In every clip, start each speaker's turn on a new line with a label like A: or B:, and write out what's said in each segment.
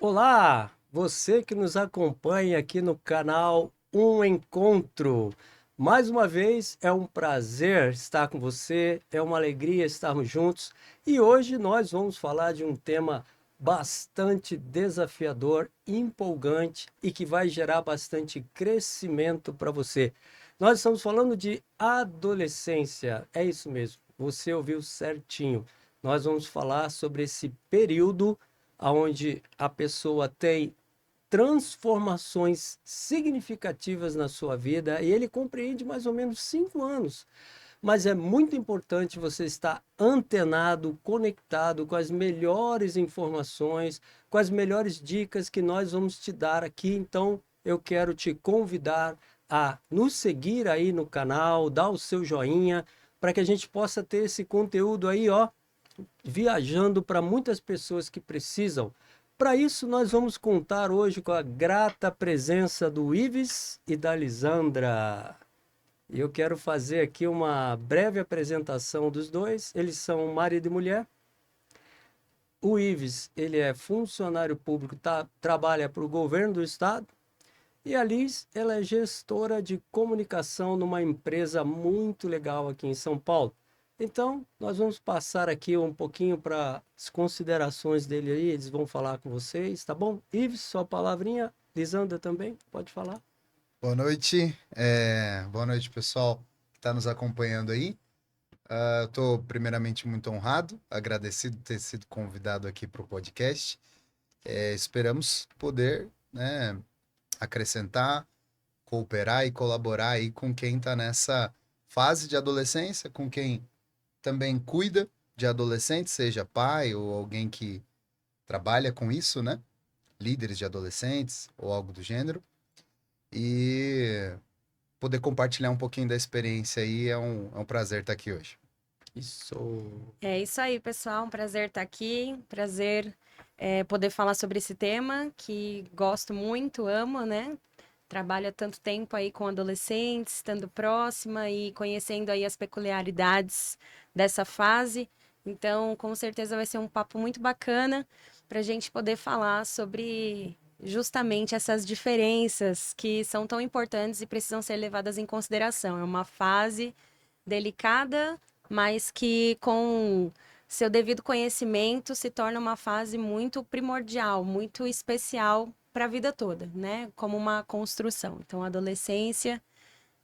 A: Olá, você que nos acompanha aqui no canal Um Encontro. Mais uma vez é um prazer estar com você, é uma alegria estarmos juntos e hoje nós vamos falar de um tema bastante desafiador, empolgante e que vai gerar bastante crescimento para você. Nós estamos falando de adolescência, é isso mesmo, você ouviu certinho. Nós vamos falar sobre esse período onde a pessoa tem transformações significativas na sua vida e ele compreende mais ou menos 5 anos. Mas é muito importante você estar antenado, conectado com as melhores informações, com as melhores dicas que nós vamos te dar aqui. Então, eu quero te convidar a nos seguir aí no canal, dar o seu joinha, para que a gente possa ter esse conteúdo aí, ó, viajando para muitas pessoas que precisam. Para isso, nós vamos contar hoje com a grata presença do Ives e da Lisandra. E eu quero fazer aqui uma breve apresentação dos dois. Eles são marido e mulher. O Ives, ele é funcionário público, trabalha para o governo do estado. E a Liz, ela é gestora de comunicação numa empresa muito legal aqui em São Paulo. Então, nós vamos passar aqui um pouquinho para as considerações dele aí, eles vão falar com vocês, tá bom? Ives, sua palavrinha. Lisandra também, pode falar.
B: Boa noite, boa noite pessoal que está nos acompanhando aí. Eu estou primeiramente muito honrado, agradecido de ter sido convidado aqui para o podcast. Esperamos poder, né, acrescentar, cooperar e colaborar aí com quem está nessa fase de adolescência, com quem também cuida de adolescentes, seja pai ou alguém que trabalha com isso, né? Líderes de adolescentes ou algo do gênero. E poder compartilhar um pouquinho da experiência aí é um prazer estar aqui hoje.
A: Isso.
C: É isso aí, pessoal. Um prazer estar aqui. Prazer poder falar sobre esse tema que gosto muito, amo, né? Trabalho há tanto tempo aí com adolescentes, estando próxima e conhecendo aí as peculiaridades dessa fase. Então, com certeza vai ser um papo muito bacana para a gente poder falar sobre justamente essas diferenças que são tão importantes e precisam ser levadas em consideração. É uma fase delicada, mas que com seu devido conhecimento se torna uma fase muito primordial, muito especial para a vida toda, né? Como uma construção. Então, a adolescência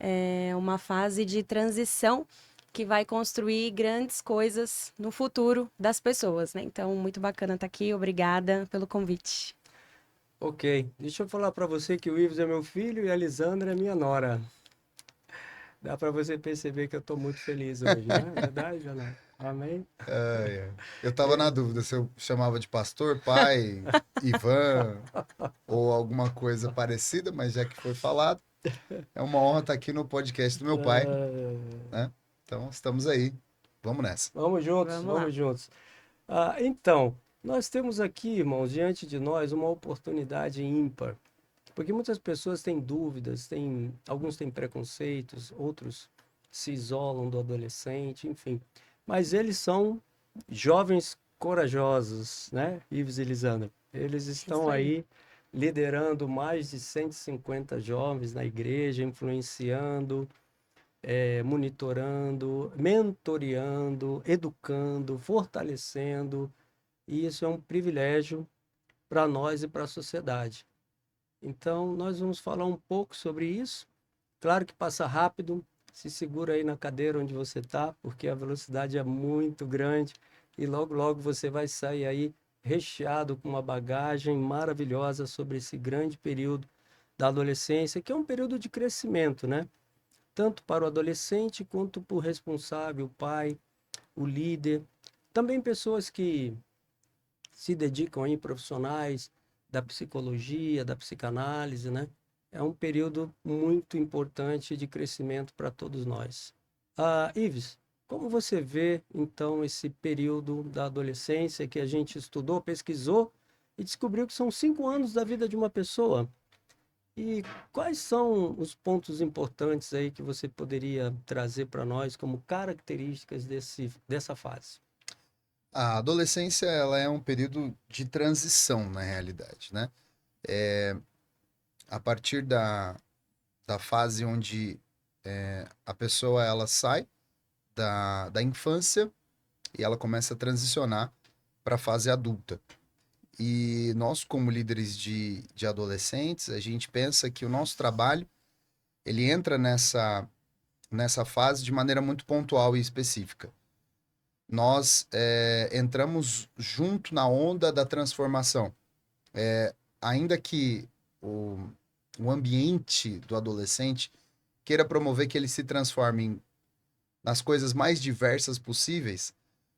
C: é uma fase de transição que vai construir grandes coisas no futuro das pessoas, né? Então, muito bacana estar aqui. Obrigada pelo convite.
A: Ok, deixa eu falar para você que o Ives é meu filho e a Lisandra é minha nora. Dá para você perceber que eu estou muito feliz hoje, né? Verdade ou não? Amém?
B: Ai, ai. Eu estava na dúvida se eu chamava de pastor, pai, Ivan ou alguma coisa parecida, mas já que foi falado, é uma honra estar aqui no podcast do meu pai, né? Então, estamos aí. Vamos nessa.
A: Vamos juntos,
C: Vamos lá.
A: vamos juntos. Então, nós temos aqui, irmãos, diante de nós uma oportunidade ímpar, porque muitas pessoas têm dúvidas, alguns têm preconceitos, outros se isolam do adolescente, enfim. Mas eles são jovens corajosos, né, Ives e Lisandra? Eles estão
C: Isso aí.
A: aí liderando mais de 150 jovens na igreja, influenciando, monitorando, mentoreando, educando, fortalecendo, e isso é um privilégio para nós e para a sociedade. Então, nós vamos falar um pouco sobre isso. Claro que passa rápido, se segura aí na cadeira onde você está, porque a velocidade é muito grande e logo, logo você vai sair aí recheado com uma bagagem maravilhosa sobre esse grande período da adolescência, que é um período de crescimento, né? Tanto para o adolescente quanto para o responsável, o pai, o líder. Também pessoas que se dedicam aí, profissionais da psicologia, da psicanálise, né? É um período muito importante de crescimento para todos nós. Ives, como você vê, então, esse período da adolescência que a gente estudou, pesquisou e descobriu que são 5 anos da vida de uma pessoa? E quais são os pontos importantes aí que você poderia trazer para nós como características dessa fase?
B: A adolescência, ela é um período de transição, na realidade, né? A partir da fase onde a pessoa, ela sai da infância e ela começa a transicionar para a fase adulta. E nós, como líderes de adolescentes, a gente pensa que o nosso trabalho, ele entra nessa fase de maneira muito pontual e específica. Nós entramos junto na onda da transformação. Ainda que o ambiente do adolescente queira promover que ele se transforme nas coisas mais diversas possíveis,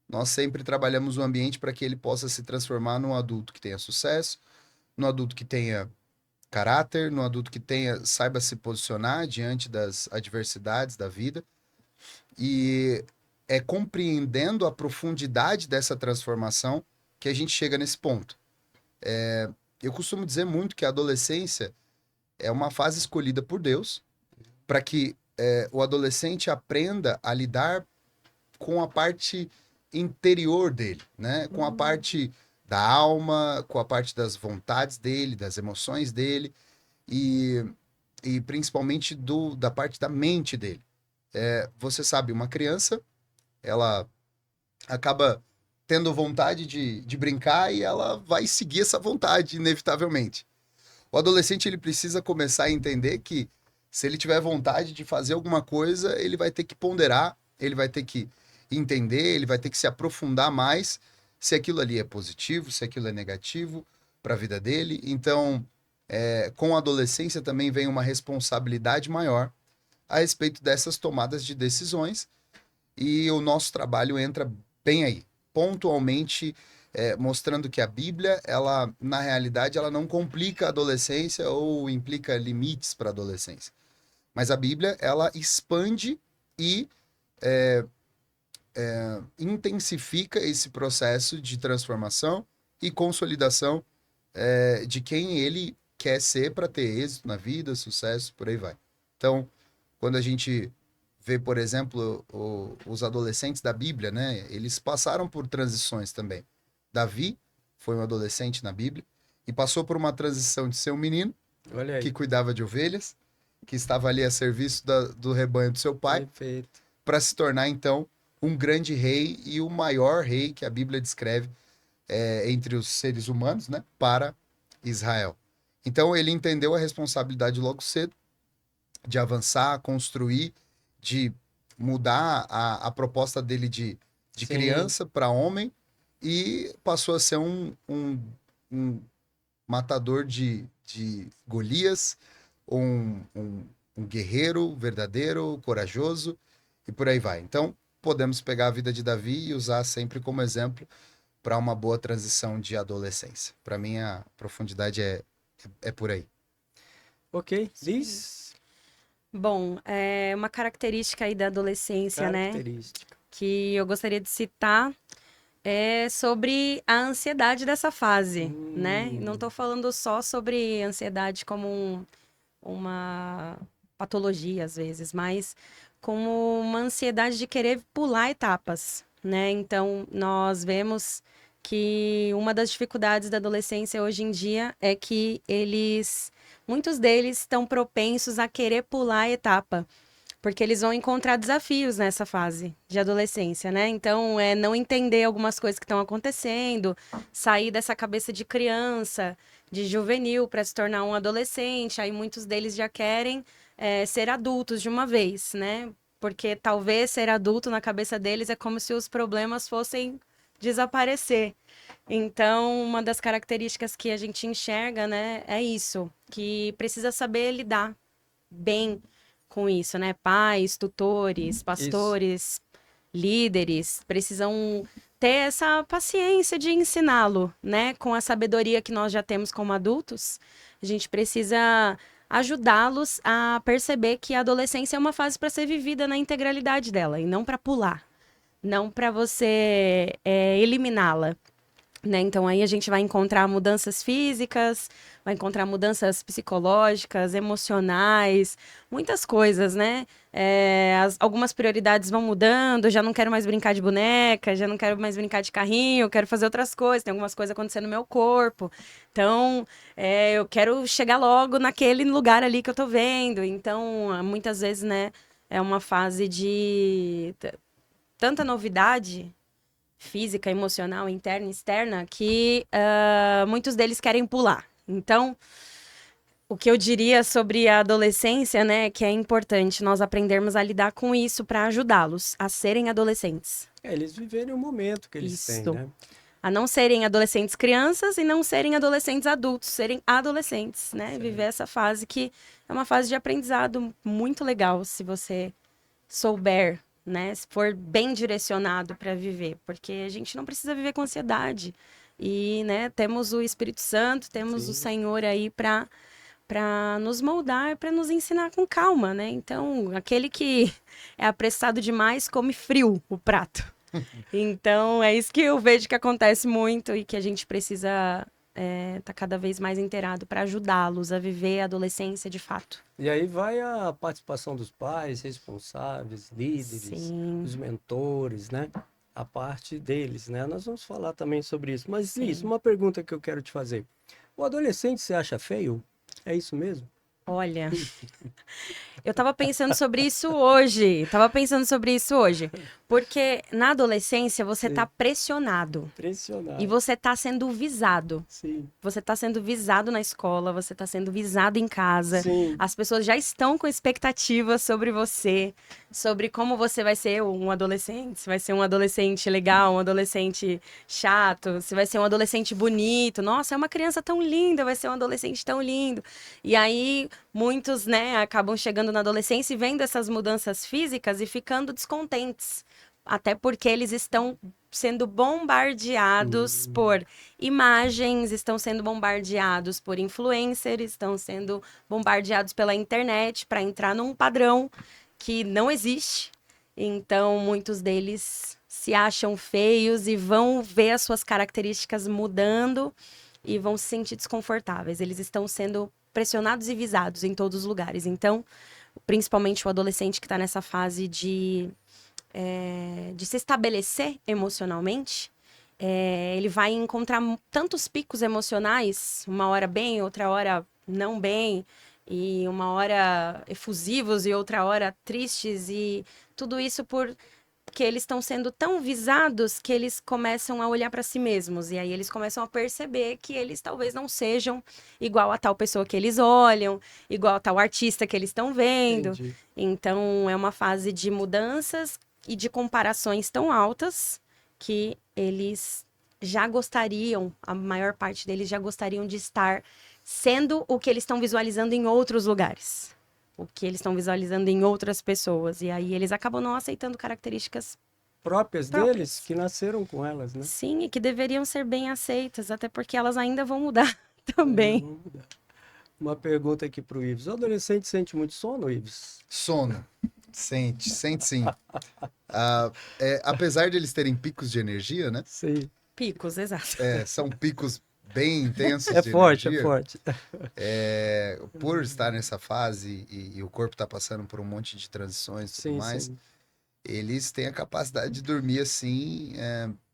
B: nós sempre trabalhamos o ambiente para que ele possa se transformar num adulto que tenha sucesso, num adulto que tenha caráter, num adulto que saiba se posicionar diante das adversidades da vida. E é compreendendo a profundidade dessa transformação que a gente chega nesse ponto. Eu costumo dizer muito que a adolescência é uma fase escolhida por Deus para que o adolescente aprenda a lidar com a parte interior dele, né? Com a parte da alma, com a parte das vontades dele, das emoções dele e principalmente da parte da mente dele. Você sabe, uma criança, ela acaba tendo vontade de brincar e ela vai seguir essa vontade, inevitavelmente. O adolescente, ele precisa começar a entender que se ele tiver vontade de fazer alguma coisa, ele vai ter que ponderar, ele vai ter que entender, ele vai ter que se aprofundar mais se aquilo ali é positivo, se aquilo é negativo para a vida dele. Então, com a adolescência também vem uma responsabilidade maior a respeito dessas tomadas de decisões e o nosso trabalho entra bem aí, pontualmente mostrando que a Bíblia, ela, na realidade, ela não complica a adolescência ou implica limites para a adolescência. Mas a Bíblia, ela expande e intensifica esse processo de transformação e consolidação de quem ele quer ser para ter êxito na vida, sucesso, por aí vai. Então, quando a gente vê, por exemplo, os adolescentes da Bíblia, né? Eles passaram por transições também. Davi foi um adolescente na Bíblia e passou por uma transição de ser um menino que cuidava de ovelhas, que estava ali a serviço do rebanho do seu pai, para se tornar, então, um grande rei e o maior rei que a Bíblia descreve entre os seres humanos, né? Para Israel. Então, ele entendeu a responsabilidade logo cedo de avançar, construir, de mudar a proposta dele de criança para homem e passou a ser um matador de Golias, um guerreiro verdadeiro, corajoso e por aí vai. Então, podemos pegar a vida de Davi e usar sempre como exemplo para uma boa transição de adolescência. Para mim, a profundidade é por aí.
A: Ok, Liz?
C: Bom, uma característica aí da adolescência, né? Que eu gostaria de citar é sobre a ansiedade dessa fase, né? Não estou falando só sobre ansiedade como uma patologia, às vezes, mas como uma ansiedade de querer pular etapas, né? Então, nós vemos que uma das dificuldades da adolescência hoje em dia é que muitos deles estão propensos a querer pular a etapa, porque eles vão encontrar desafios nessa fase de adolescência, né? Então, não entender algumas coisas que estão acontecendo, sair dessa cabeça de criança, de juvenil, para se tornar um adolescente. Aí muitos deles já querem ser adultos de uma vez, né? Porque talvez ser adulto na cabeça deles é como se os problemas fossem desaparecer. Então, uma das características que a gente enxerga, né, é isso, que precisa saber lidar bem com isso, né? Pais, tutores, pastores, líderes precisam ter essa paciência de ensiná-lo, né? Com a sabedoria que nós já temos como adultos, a gente precisa ajudá-los a perceber que a adolescência é uma fase para ser vivida na integralidade dela e não para pular, não para você eliminá-la. né? Então aí a gente vai encontrar mudanças físicas, vai encontrar mudanças psicológicas, emocionais, muitas coisas, né? Algumas prioridades vão mudando, já não quero mais brincar de boneca, já não quero mais brincar de carrinho, eu quero fazer outras coisas, tem algumas coisas acontecendo no meu corpo. Então, eu quero chegar logo naquele lugar ali que eu tô vendo. Então, muitas vezes, né, é uma fase de tanta novidade física, emocional, interna e externa, que muitos deles querem pular. Então, o que eu diria sobre a adolescência, né, que é importante nós aprendermos a lidar com isso para ajudá-los a serem adolescentes.
A: Eles viverem o momento que eles têm,
C: Isso.
A: né?
C: A não serem adolescentes crianças e não serem adolescentes adultos, serem adolescentes, né?
A: Certo.
C: Viver essa fase que é uma fase de aprendizado muito legal, se você souber, né? Se for bem direcionado para viver, porque a gente não precisa viver com ansiedade. E, né, temos o Espírito Santo, temos o
A: Sim.
C: Senhor aí para nos moldar, para nos ensinar com calma, né? Então, aquele que é apressado demais come frio o prato. Então, é isso que eu vejo que acontece muito e que a gente precisa tá cada vez mais inteirado para ajudá-los a viver a adolescência de fato.
A: E aí vai a participação dos pais, responsáveis, líderes,
C: Sim.
A: os mentores, né? A parte deles, né? Nós vamos falar também sobre isso. Mas
C: Sim.
A: isso, uma pergunta que eu quero te fazer. O adolescente se acha feio? É isso mesmo?
C: Olha, eu tava pensando sobre isso hoje. Porque na adolescência você
A: Sim.
C: tá pressionado
A: Impressionado.
C: e você tá sendo visado.
A: Sim,
C: Você tá sendo visado na escola, você tá sendo visado em casa.
A: sim,
C: As pessoas já estão com expectativas sobre você, sobre como você vai ser um adolescente. Se vai ser um adolescente legal, um adolescente chato, se vai ser um adolescente bonito. Nossa, é uma criança tão linda, vai ser um adolescente tão lindo. E aí, muitos, né, acabam chegando na adolescência e vendo essas mudanças físicas e ficando descontentes. Até porque eles estão sendo bombardeados por imagens, estão sendo bombardeados por influencers, estão sendo bombardeados pela internet para entrar num padrão que não existe. Então, muitos deles se acham feios e vão ver as suas características mudando e vão se sentir desconfortáveis. Eles estão sendo pressionados e visados em todos os lugares. Então, principalmente o adolescente que está nessa fase de se estabelecer emocionalmente, ele vai encontrar tantos picos emocionais, uma hora bem, outra hora não bem, e uma hora efusivos e outra hora tristes, e tudo isso porque eles estão sendo tão visados que eles começam a olhar para si mesmos, e aí eles começam a perceber que eles talvez não sejam igual a tal pessoa que eles olham, igual a tal artista que eles estão vendo.
A: entendi.
C: Então, é uma fase de mudanças e de comparações tão altas que eles já gostariam, a maior parte deles já gostariam de estar sendo o que eles estão visualizando em outros lugares, o que eles estão visualizando em outras pessoas. E aí eles acabam não aceitando características
A: Próprias
C: próprias.
A: deles que nasceram com elas, né?
C: Sim, e que deveriam ser bem aceitas, até porque elas ainda vão mudar também.
A: Vamos mudar. Uma pergunta aqui para o Ives. O adolescente sente muito sono, Ives?
B: Sono. Sente sim. Apesar de eles terem picos de energia, né?
A: Sim.
C: Picos, exato.
B: São picos bem intensos
A: É
B: de
A: forte,
B: energia.
A: é forte.
B: Por estar nessa fase e o corpo tá passando por um monte de transições e tudo
A: Sim,
B: mais,
A: sim.
B: eles têm a capacidade de dormir assim,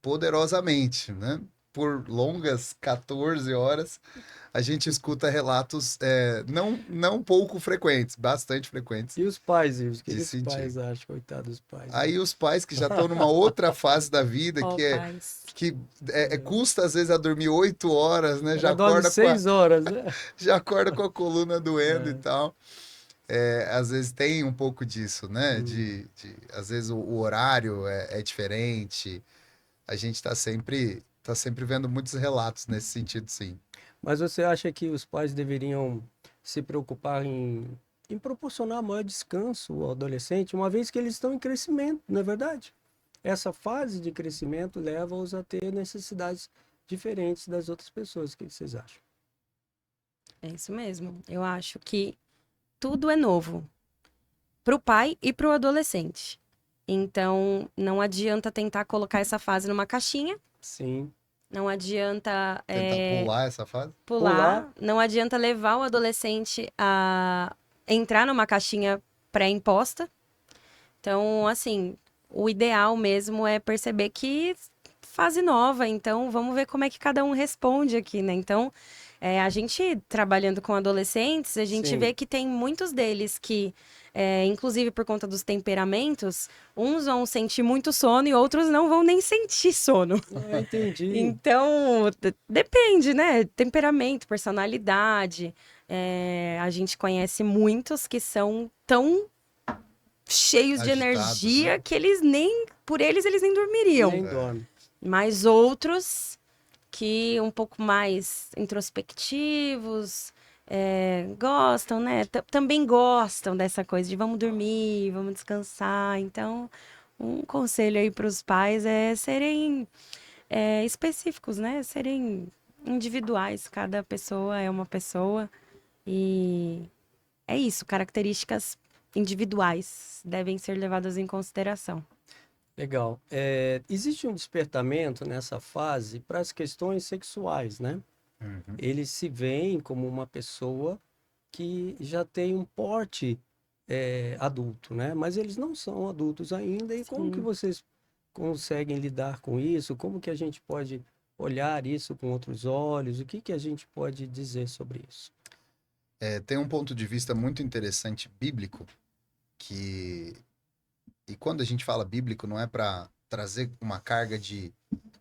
B: poderosamente, né? Por longas 14 horas, a gente escuta relatos não pouco frequentes, bastante frequentes,
A: E os pais, Ives? O que
B: de
A: os
B: sentir.
A: pais acham? Coitado dos pais.
B: Aí os pais que já estão numa outra fase da vida,
C: Ó,
B: que
C: pais.
B: custa às vezes a dormir 8 horas, né?
A: Ela dorme 6 horas, né?
B: já acorda com a coluna doendo
A: É.
B: e tal. Às vezes tem um pouco disso, né? Às vezes o horário é diferente. A gente está sempre vendo muitos relatos nesse sentido, sim.
A: Mas você acha que os pais deveriam se preocupar em proporcionar maior descanso ao adolescente, uma vez que eles estão em crescimento, não é verdade? Essa fase de crescimento leva-os a ter necessidades diferentes das outras pessoas. O que vocês acham?
C: É isso mesmo. Eu acho que tudo é novo para o pai e para o adolescente. Então, não adianta tentar colocar essa fase numa caixinha,
A: Sim,
C: Não adianta
B: Tentar pular essa fase?
C: pular, não adianta levar o adolescente a entrar numa caixinha pré-imposta. Então, assim, o ideal mesmo é perceber que fase nova, então vamos ver como é que cada um responde aqui, né? Então, a gente trabalhando com adolescentes, a gente
A: Sim.
C: vê que tem muitos deles que, inclusive por conta dos temperamentos, uns vão sentir muito sono e outros não vão nem sentir sono.
A: Entendi.
C: Então, depende, né? Temperamento, personalidade. A gente conhece muitos que são tão cheios de
B: Agitados,
C: energia
B: né?
C: que eles nem, por eles nem dormiriam.
A: Nem dorme.
C: Mas outros que um pouco mais introspectivos, gostam, né? Também gostam dessa coisa de vamos dormir, vamos descansar. Então, um conselho aí para os pais é serem específicos, né? Serem individuais. Cada pessoa é uma pessoa e é isso. Características individuais devem ser levadas em consideração.
A: Legal. Existe um despertamento nessa fase para as questões sexuais, né?
B: Uhum.
A: Eles se veem como uma pessoa que já tem um porte adulto, né? Mas eles não são adultos ainda. E como que
C: Sim.
A: vocês conseguem lidar com isso? Como que a gente pode olhar isso com outros olhos? O que que a gente pode dizer sobre isso?
B: Tem um ponto de vista muito interessante bíblico que, e quando a gente fala bíblico, não é para trazer uma carga de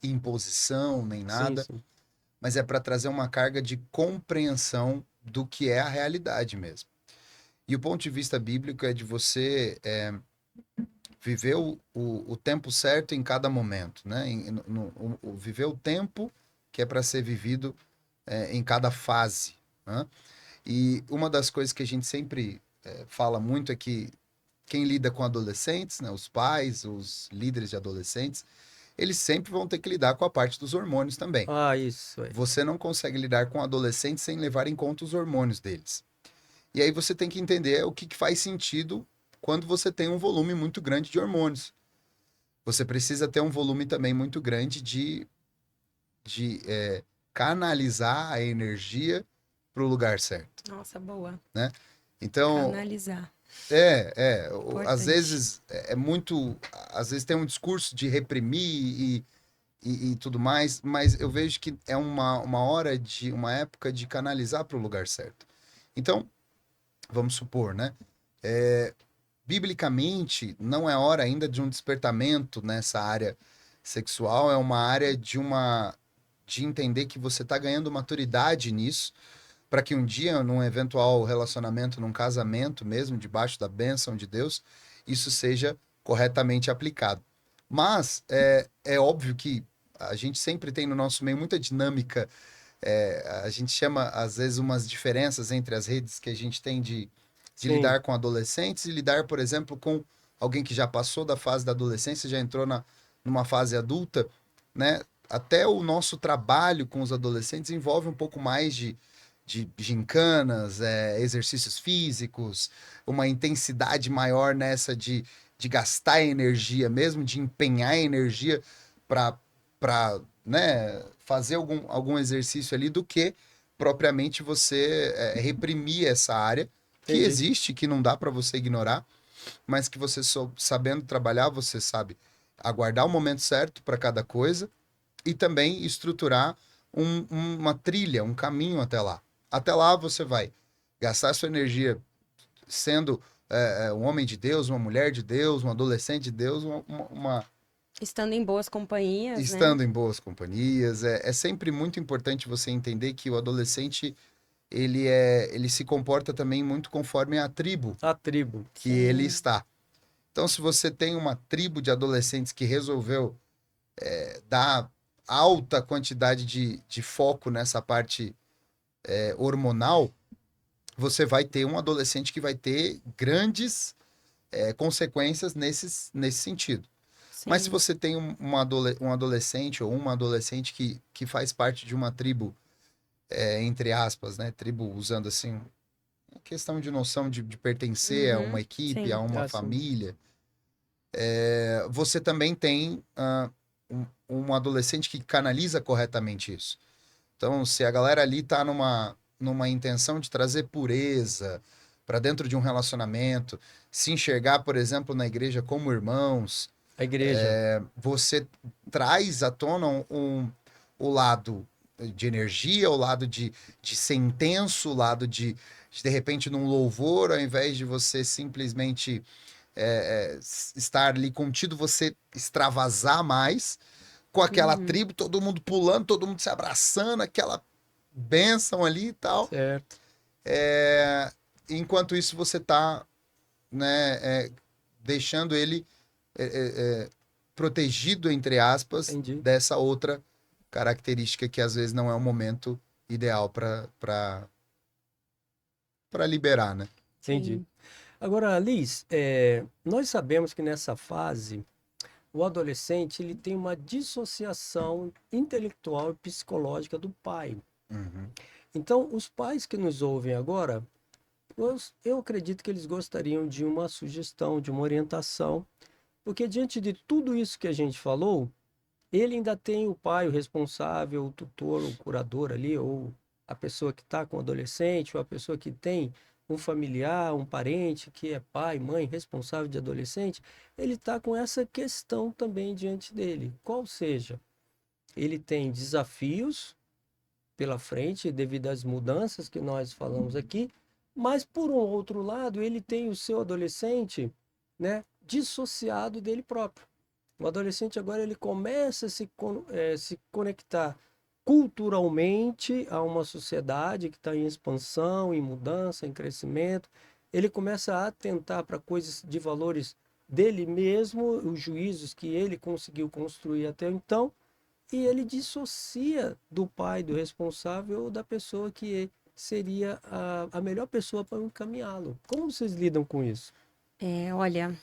B: imposição nem
A: Sim,
B: nada,
A: sim.
B: mas é para trazer uma carga de compreensão do que é a realidade mesmo. E o ponto de vista bíblico é de você viver o tempo certo em cada momento, né? Viver o tempo que é para ser vivido em cada fase, né? E uma das coisas que a gente sempre fala muito é que quem lida com adolescentes, né, os pais, os líderes de adolescentes, eles sempre vão ter que lidar com a parte dos hormônios também.
A: Ah, isso aí.
B: Você não consegue lidar com adolescentes sem levar em conta os hormônios deles. E aí você tem que entender o que faz sentido quando você tem um volume muito grande de hormônios. Você precisa ter um volume também muito grande de canalizar a energia para o lugar certo,
C: Nossa, boa.
B: né? Então,
C: Canalizar.
B: às
C: Importante.
B: vezes às vezes tem um discurso de reprimir e tudo mais, mas eu vejo que é uma época de canalizar para o lugar certo. Então, vamos supor, né? Biblicamente, não é hora ainda de um despertamento nessa área sexual, é uma área de entender que você está ganhando maturidade nisso, para que um dia, num eventual relacionamento, num casamento mesmo, debaixo da bênção de Deus, isso seja corretamente aplicado. Mas é óbvio que a gente sempre tem no nosso meio muita dinâmica. A gente chama, às vezes, umas diferenças entre as redes que a gente tem de
A: Sim,
B: lidar com adolescentes e lidar, por exemplo, com alguém que já passou da fase da adolescência, já entrou numa fase adulta, né? Até o nosso trabalho com os adolescentes envolve um pouco mais de gincanas, exercícios físicos, uma intensidade maior nessa de gastar energia mesmo, de empenhar energia para né, fazer algum exercício ali, do que propriamente você reprimir essa área que
A: entendi.
B: existe, que não dá para você ignorar, mas que você sabendo trabalhar, você sabe aguardar o momento certo para cada coisa e também estruturar uma trilha, um caminho até lá. Até lá você vai gastar sua energia sendo um homem de Deus, uma mulher de Deus, um adolescente de Deus,
C: Estando em boas companhias, né?
B: estando em boas companhias. É sempre muito importante você entender que o adolescente ele se comporta também muito conforme a tribo
A: A tribo.
B: que ele
C: Sim.
B: está. Então, se você tem uma tribo de adolescentes que resolveu dar alta quantidade de foco nessa parte hormonal, você vai ter um adolescente que vai ter grandes consequências nesse sentido. Mas se
C: Sim.
B: você tem um adolescente ou uma adolescente que faz parte de uma tribo, entre aspas, né? Tribo usando assim, questão de noção de pertencer a uma
C: Uhum.
B: equipe, a
C: Sim.
B: uma
A: Assim.
B: família, você também tem um adolescente que canaliza corretamente isso. Então, se a galera ali tá numa intenção de trazer pureza para dentro de um relacionamento, se enxergar, por exemplo, na igreja como irmãos,
A: A igreja.
B: você traz à tona o lado de energia, o lado de ser intenso, o lado de repente, num louvor, ao invés de você simplesmente estar ali contido, você extravasar mais com aquela
C: Uhum.
B: tribo, todo mundo pulando, todo mundo se abraçando, aquela bênção ali e tal.
A: Certo.
B: Enquanto isso, você tá, né, deixando ele é, é, protegido, entre aspas,
A: Entendi.
B: dessa outra característica que às vezes não é o momento ideal para liberar, né?
A: Entendi.
C: Sim.
A: Agora, Liz, nós sabemos que nessa fase o adolescente ele tem uma dissociação intelectual e psicológica do pai.
B: Uhum.
A: Então, os pais que nos ouvem agora, eu acredito que eles gostariam de uma sugestão, de uma orientação, porque diante de tudo isso que a gente falou, ele ainda tem o pai, o responsável, o tutor, o curador ali, ou a pessoa que está com o adolescente, ou a pessoa que tem um familiar, um parente que é pai, mãe, responsável de adolescente, ele está com essa questão também diante dele. Qual seja, ele tem desafios pela frente devido às mudanças que nós falamos aqui, mas por um outro lado, ele tem o seu adolescente, né, dissociado dele próprio. O adolescente agora ele começa a se conectar culturalmente a uma sociedade que está em expansão, em mudança, em crescimento. Ele começa a atentar para coisas de valores dele mesmo, os juízos que ele conseguiu construir até então, e ele dissocia do pai, do responsável, ou da pessoa que seria a melhor pessoa para encaminhá-lo. Como vocês lidam com isso?
C: Olha,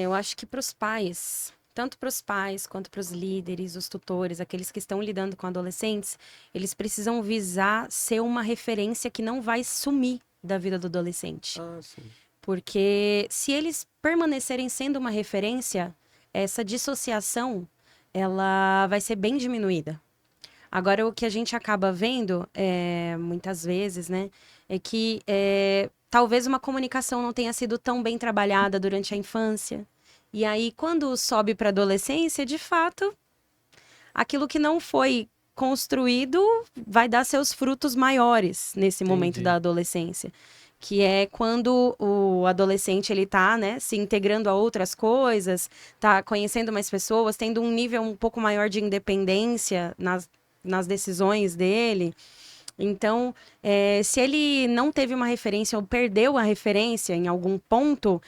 C: eu acho que para os pais, tanto para os pais quanto para os líderes, os tutores, aqueles que estão lidando com adolescentes, eles precisam visar ser uma referência que não vai sumir da vida do adolescente.
A: Ah, sim.
C: Porque se eles permanecerem sendo uma referência, essa dissociação, ela vai ser bem diminuída. Agora, o que a gente acaba vendo, muitas vezes, né, é que talvez uma comunicação não tenha sido tão bem trabalhada durante a infância. E aí, quando sobe para a adolescência, de fato, aquilo que não foi construído vai dar seus frutos maiores nesse momento
A: Entendi.
C: da adolescência. Que é quando o adolescente ele tá, né, se integrando a outras coisas, tá conhecendo mais pessoas, tendo um nível um pouco maior de independência nas decisões dele. Então, se ele não teve uma referência ou perdeu a referência em algum ponto,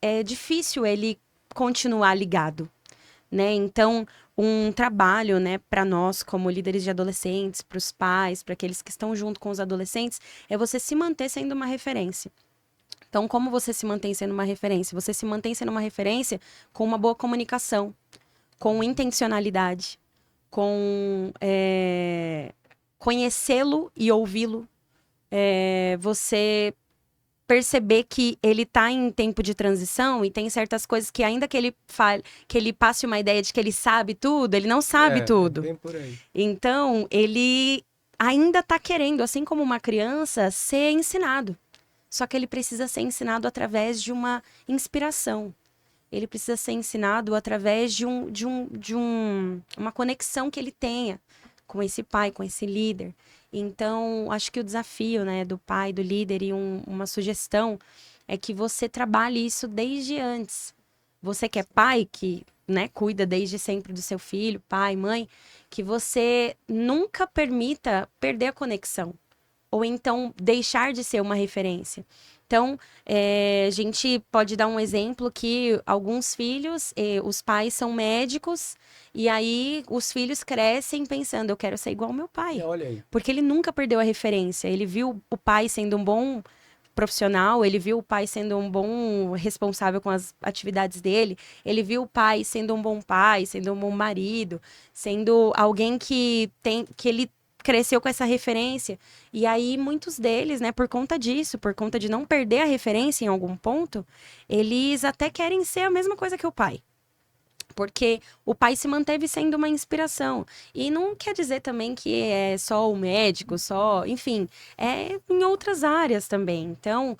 C: é difícil ele continuar ligado, né? Então, um trabalho, né, para nós como líderes de adolescentes, para os pais, para aqueles que estão junto com os adolescentes, é você se manter sendo uma referência. Então, como você se mantém sendo uma referência? Você se mantém sendo uma referência com uma boa comunicação, com intencionalidade, com conhecê-lo e ouvi-lo. Você perceber que ele tá em tempo de transição e tem certas coisas que ainda que ele fale, que ele passe uma ideia de que ele sabe tudo, ele não sabe
A: É
C: tudo.
A: bem por aí.
C: Então, ele ainda tá querendo, assim como uma criança, ser ensinado. Só que ele precisa ser ensinado através de uma inspiração. Ele precisa ser ensinado através de uma conexão que ele tenha com esse pai, com esse líder. Então, acho que o desafio, né, do pai, do líder e uma sugestão é que você trabalhe isso desde antes. Você que é pai, que, né, cuida desde sempre do seu filho, pai, mãe, que você nunca permita perder a conexão. Ou então deixar de ser uma referência. Então, a gente pode dar um exemplo que alguns filhos, os pais são médicos, e aí os filhos crescem pensando, eu quero ser igual ao meu pai.
A: Olha aí.
C: Porque ele nunca perdeu a referência. Ele viu o pai sendo um bom profissional, ele viu o pai sendo um bom responsável com as atividades dele, ele viu o pai sendo um bom pai, sendo um bom marido, sendo alguém que ele cresceu com essa referência. E aí, muitos deles, né, por conta disso, por conta de não perder a referência em algum ponto, eles até querem ser a mesma coisa que o pai. Porque o pai se manteve sendo uma inspiração. E não quer dizer também que é só o médico, só, enfim, é em outras áreas também. Então,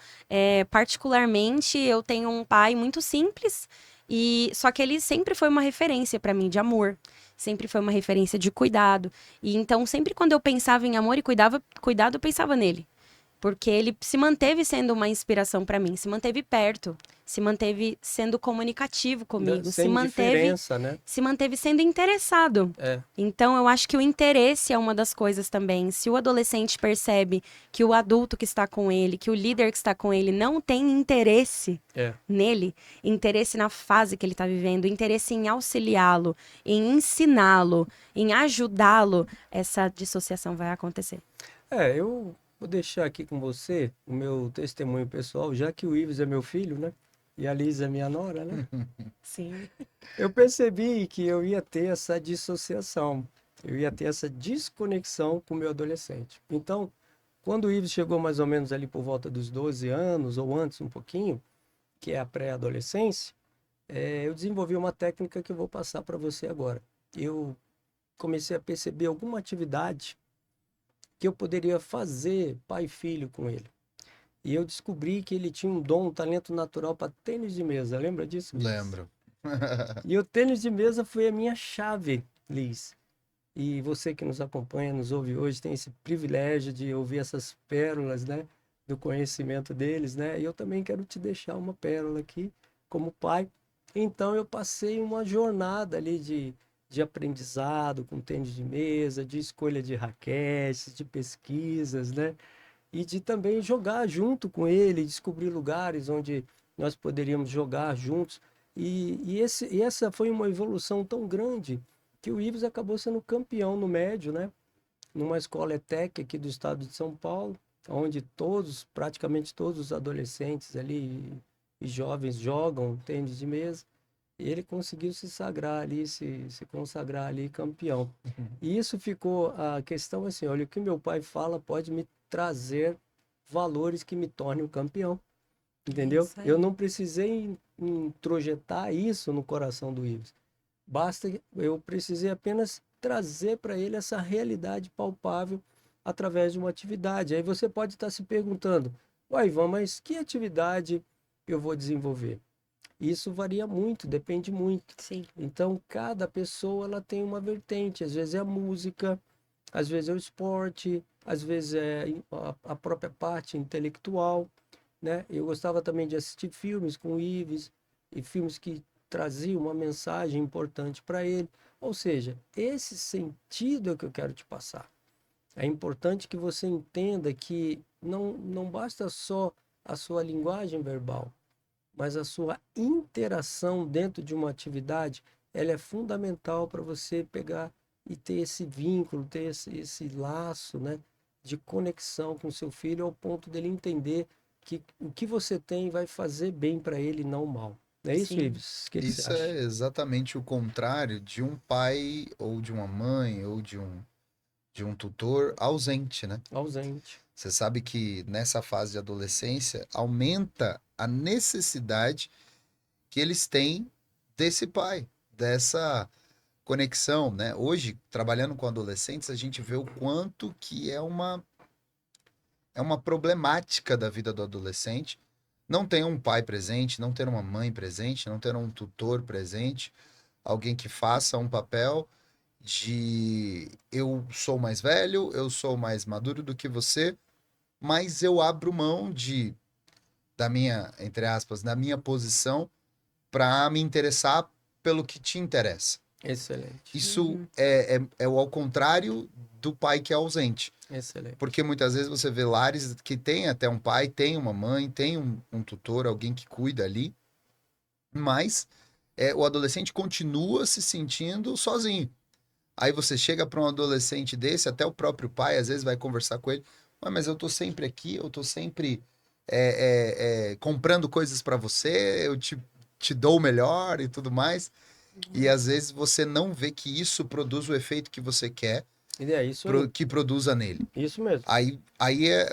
C: particularmente, eu tenho um pai muito simples, e só que ele sempre foi uma referência para mim de amor. Sempre foi uma referência de cuidado. E então, sempre quando eu pensava em amor e cuidado, eu pensava nele. Porque ele se manteve sendo uma inspiração para mim, se manteve perto, se manteve sendo comunicativo comigo,
A: Sem diferença, né?
C: se manteve sendo interessado.
A: É,
C: Então, eu acho que o interesse é uma das coisas também. Se o adolescente percebe que o adulto que está com ele, que o líder que está com ele não tem interesse
A: é.
C: nele, interesse na fase que ele está vivendo, interesse em auxiliá-lo, em ensiná-lo, em ajudá-lo, essa dissociação vai acontecer.
A: Eu vou deixar aqui com você o meu testemunho pessoal, já que o Ives é meu filho, né? E a Liz é minha nora, né?
C: Sim.
A: Eu percebi que eu ia ter essa dissociação, eu ia ter essa desconexão com o meu adolescente. Então, quando o Ives chegou mais ou menos ali por volta dos 12 anos, ou antes um pouquinho, que é a pré-adolescência, eu desenvolvi uma técnica que eu vou passar para você agora. Eu comecei a perceber alguma atividade que eu poderia fazer pai e filho com ele. E eu descobri que ele tinha um dom, um talento natural para tênis de mesa. Lembra disso, Liz?
B: Lembro.
A: E o tênis de mesa foi a minha chave, Liz. E você que nos acompanha, nos ouve hoje, tem esse privilégio de ouvir essas pérolas, né, do conhecimento deles, né? E eu também quero te deixar uma pérola aqui, como pai. Então eu passei uma jornada ali de aprendizado com tênis de mesa, de escolha de raquetes, de pesquisas, né? E de também jogar junto com ele, descobrir lugares onde nós poderíamos jogar juntos. E essa foi uma evolução tão grande que o Ives acabou sendo campeão no médio, né? Numa escola ETEC aqui do estado de São Paulo, onde todos, praticamente todos os adolescentes ali e jovens jogam tênis de mesa. E ele conseguiu se sagrar ali, se consagrar ali campeão. E isso ficou a questão assim, olha, o que meu pai fala pode me trazer valores que me tornem um campeão, entendeu?
C: Isso aí.
A: Eu não precisei introjetar isso no coração do Ives. Basta, eu precisei apenas trazer para ele essa realidade palpável através de uma atividade. Aí você pode estar se perguntando, uai, Ivan, mas que atividade eu vou desenvolver? Isso varia muito, depende muito.
C: Sim.
A: Então, cada pessoa ela tem uma vertente. Às vezes é a música, às vezes é o esporte, às vezes é a própria parte intelectual, né? Eu gostava também de assistir filmes com o Ives, e filmes que traziam uma mensagem importante para ele. Ou seja, esse sentido é o que eu quero te passar. É importante que você entenda que não basta só a sua linguagem verbal, mas a sua interação dentro de uma atividade, ela é fundamental para você pegar e ter esse vínculo, ter esse laço, né, de conexão com seu filho ao ponto dele entender que o que você tem vai fazer bem para ele, não mal. Não é isso,
C: Sim.
A: Ives? O que você
B: Isso é
A: acha?
B: exatamente o contrário de um pai ou de uma mãe ou de um tutor ausente, né?
A: Ausente.
B: Você sabe que nessa fase de adolescência aumenta a necessidade que eles têm desse pai, dessa conexão, né? Hoje, trabalhando com adolescentes, a gente vê o quanto que é uma problemática da vida do adolescente não ter um pai presente, não ter uma mãe presente, não ter um tutor presente, alguém que faça um papel de eu sou mais velho, eu sou mais maduro do que você, mas eu abro mão da minha, entre aspas, da minha posição para me interessar pelo que te interessa.
A: Excelente.
B: Isso é o ao contrário do pai que é ausente.
A: Excelente.
B: Porque muitas vezes você vê lares que tem até um pai, tem uma mãe, tem um tutor, alguém que cuida ali, mas o adolescente continua se sentindo sozinho. Aí você chega para um adolescente desse, até o próprio pai às vezes vai conversar com ele, mas eu tô sempre aqui, eu tô sempre comprando coisas para você, eu te dou o melhor e tudo mais. E às vezes você não vê que isso produz o efeito que você quer
A: E é isso aí.
B: que produza nele.
A: Isso mesmo.
B: Aí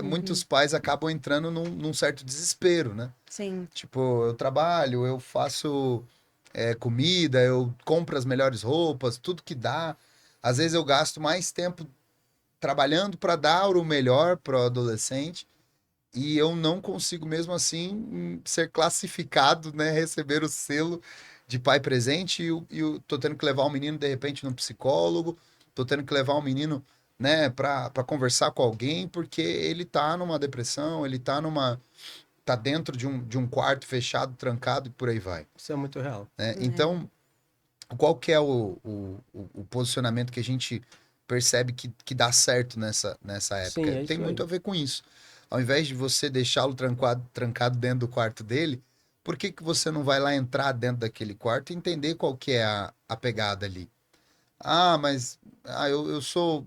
B: muitos pais acabam entrando num certo desespero, né?
C: Sim.
B: Tipo, eu trabalho, eu faço comida, eu compro as melhores roupas, tudo que dá. Às vezes eu gasto mais tempo trabalhando para dar o melhor para o adolescente e eu não consigo mesmo assim ser classificado, né, receber o selo de pai presente tô tendo que levar o menino de repente num psicólogo, tô tendo que levar o menino, né, para conversar com alguém porque ele tá numa depressão, ele tá dentro de um quarto fechado, trancado e por aí vai,
A: Isso é muito real.
B: né? Então, qual que é o posicionamento que a gente percebe que dá certo nessa
A: Sim,
B: época?
A: é
B: Tem
A: isso
B: muito
A: aí.
B: a ver com isso. Ao invés de você deixá-lo trancado dentro do quarto dele, por que que você não vai lá entrar dentro daquele quarto e entender qual que é a pegada ali? Ah, mas eu sou.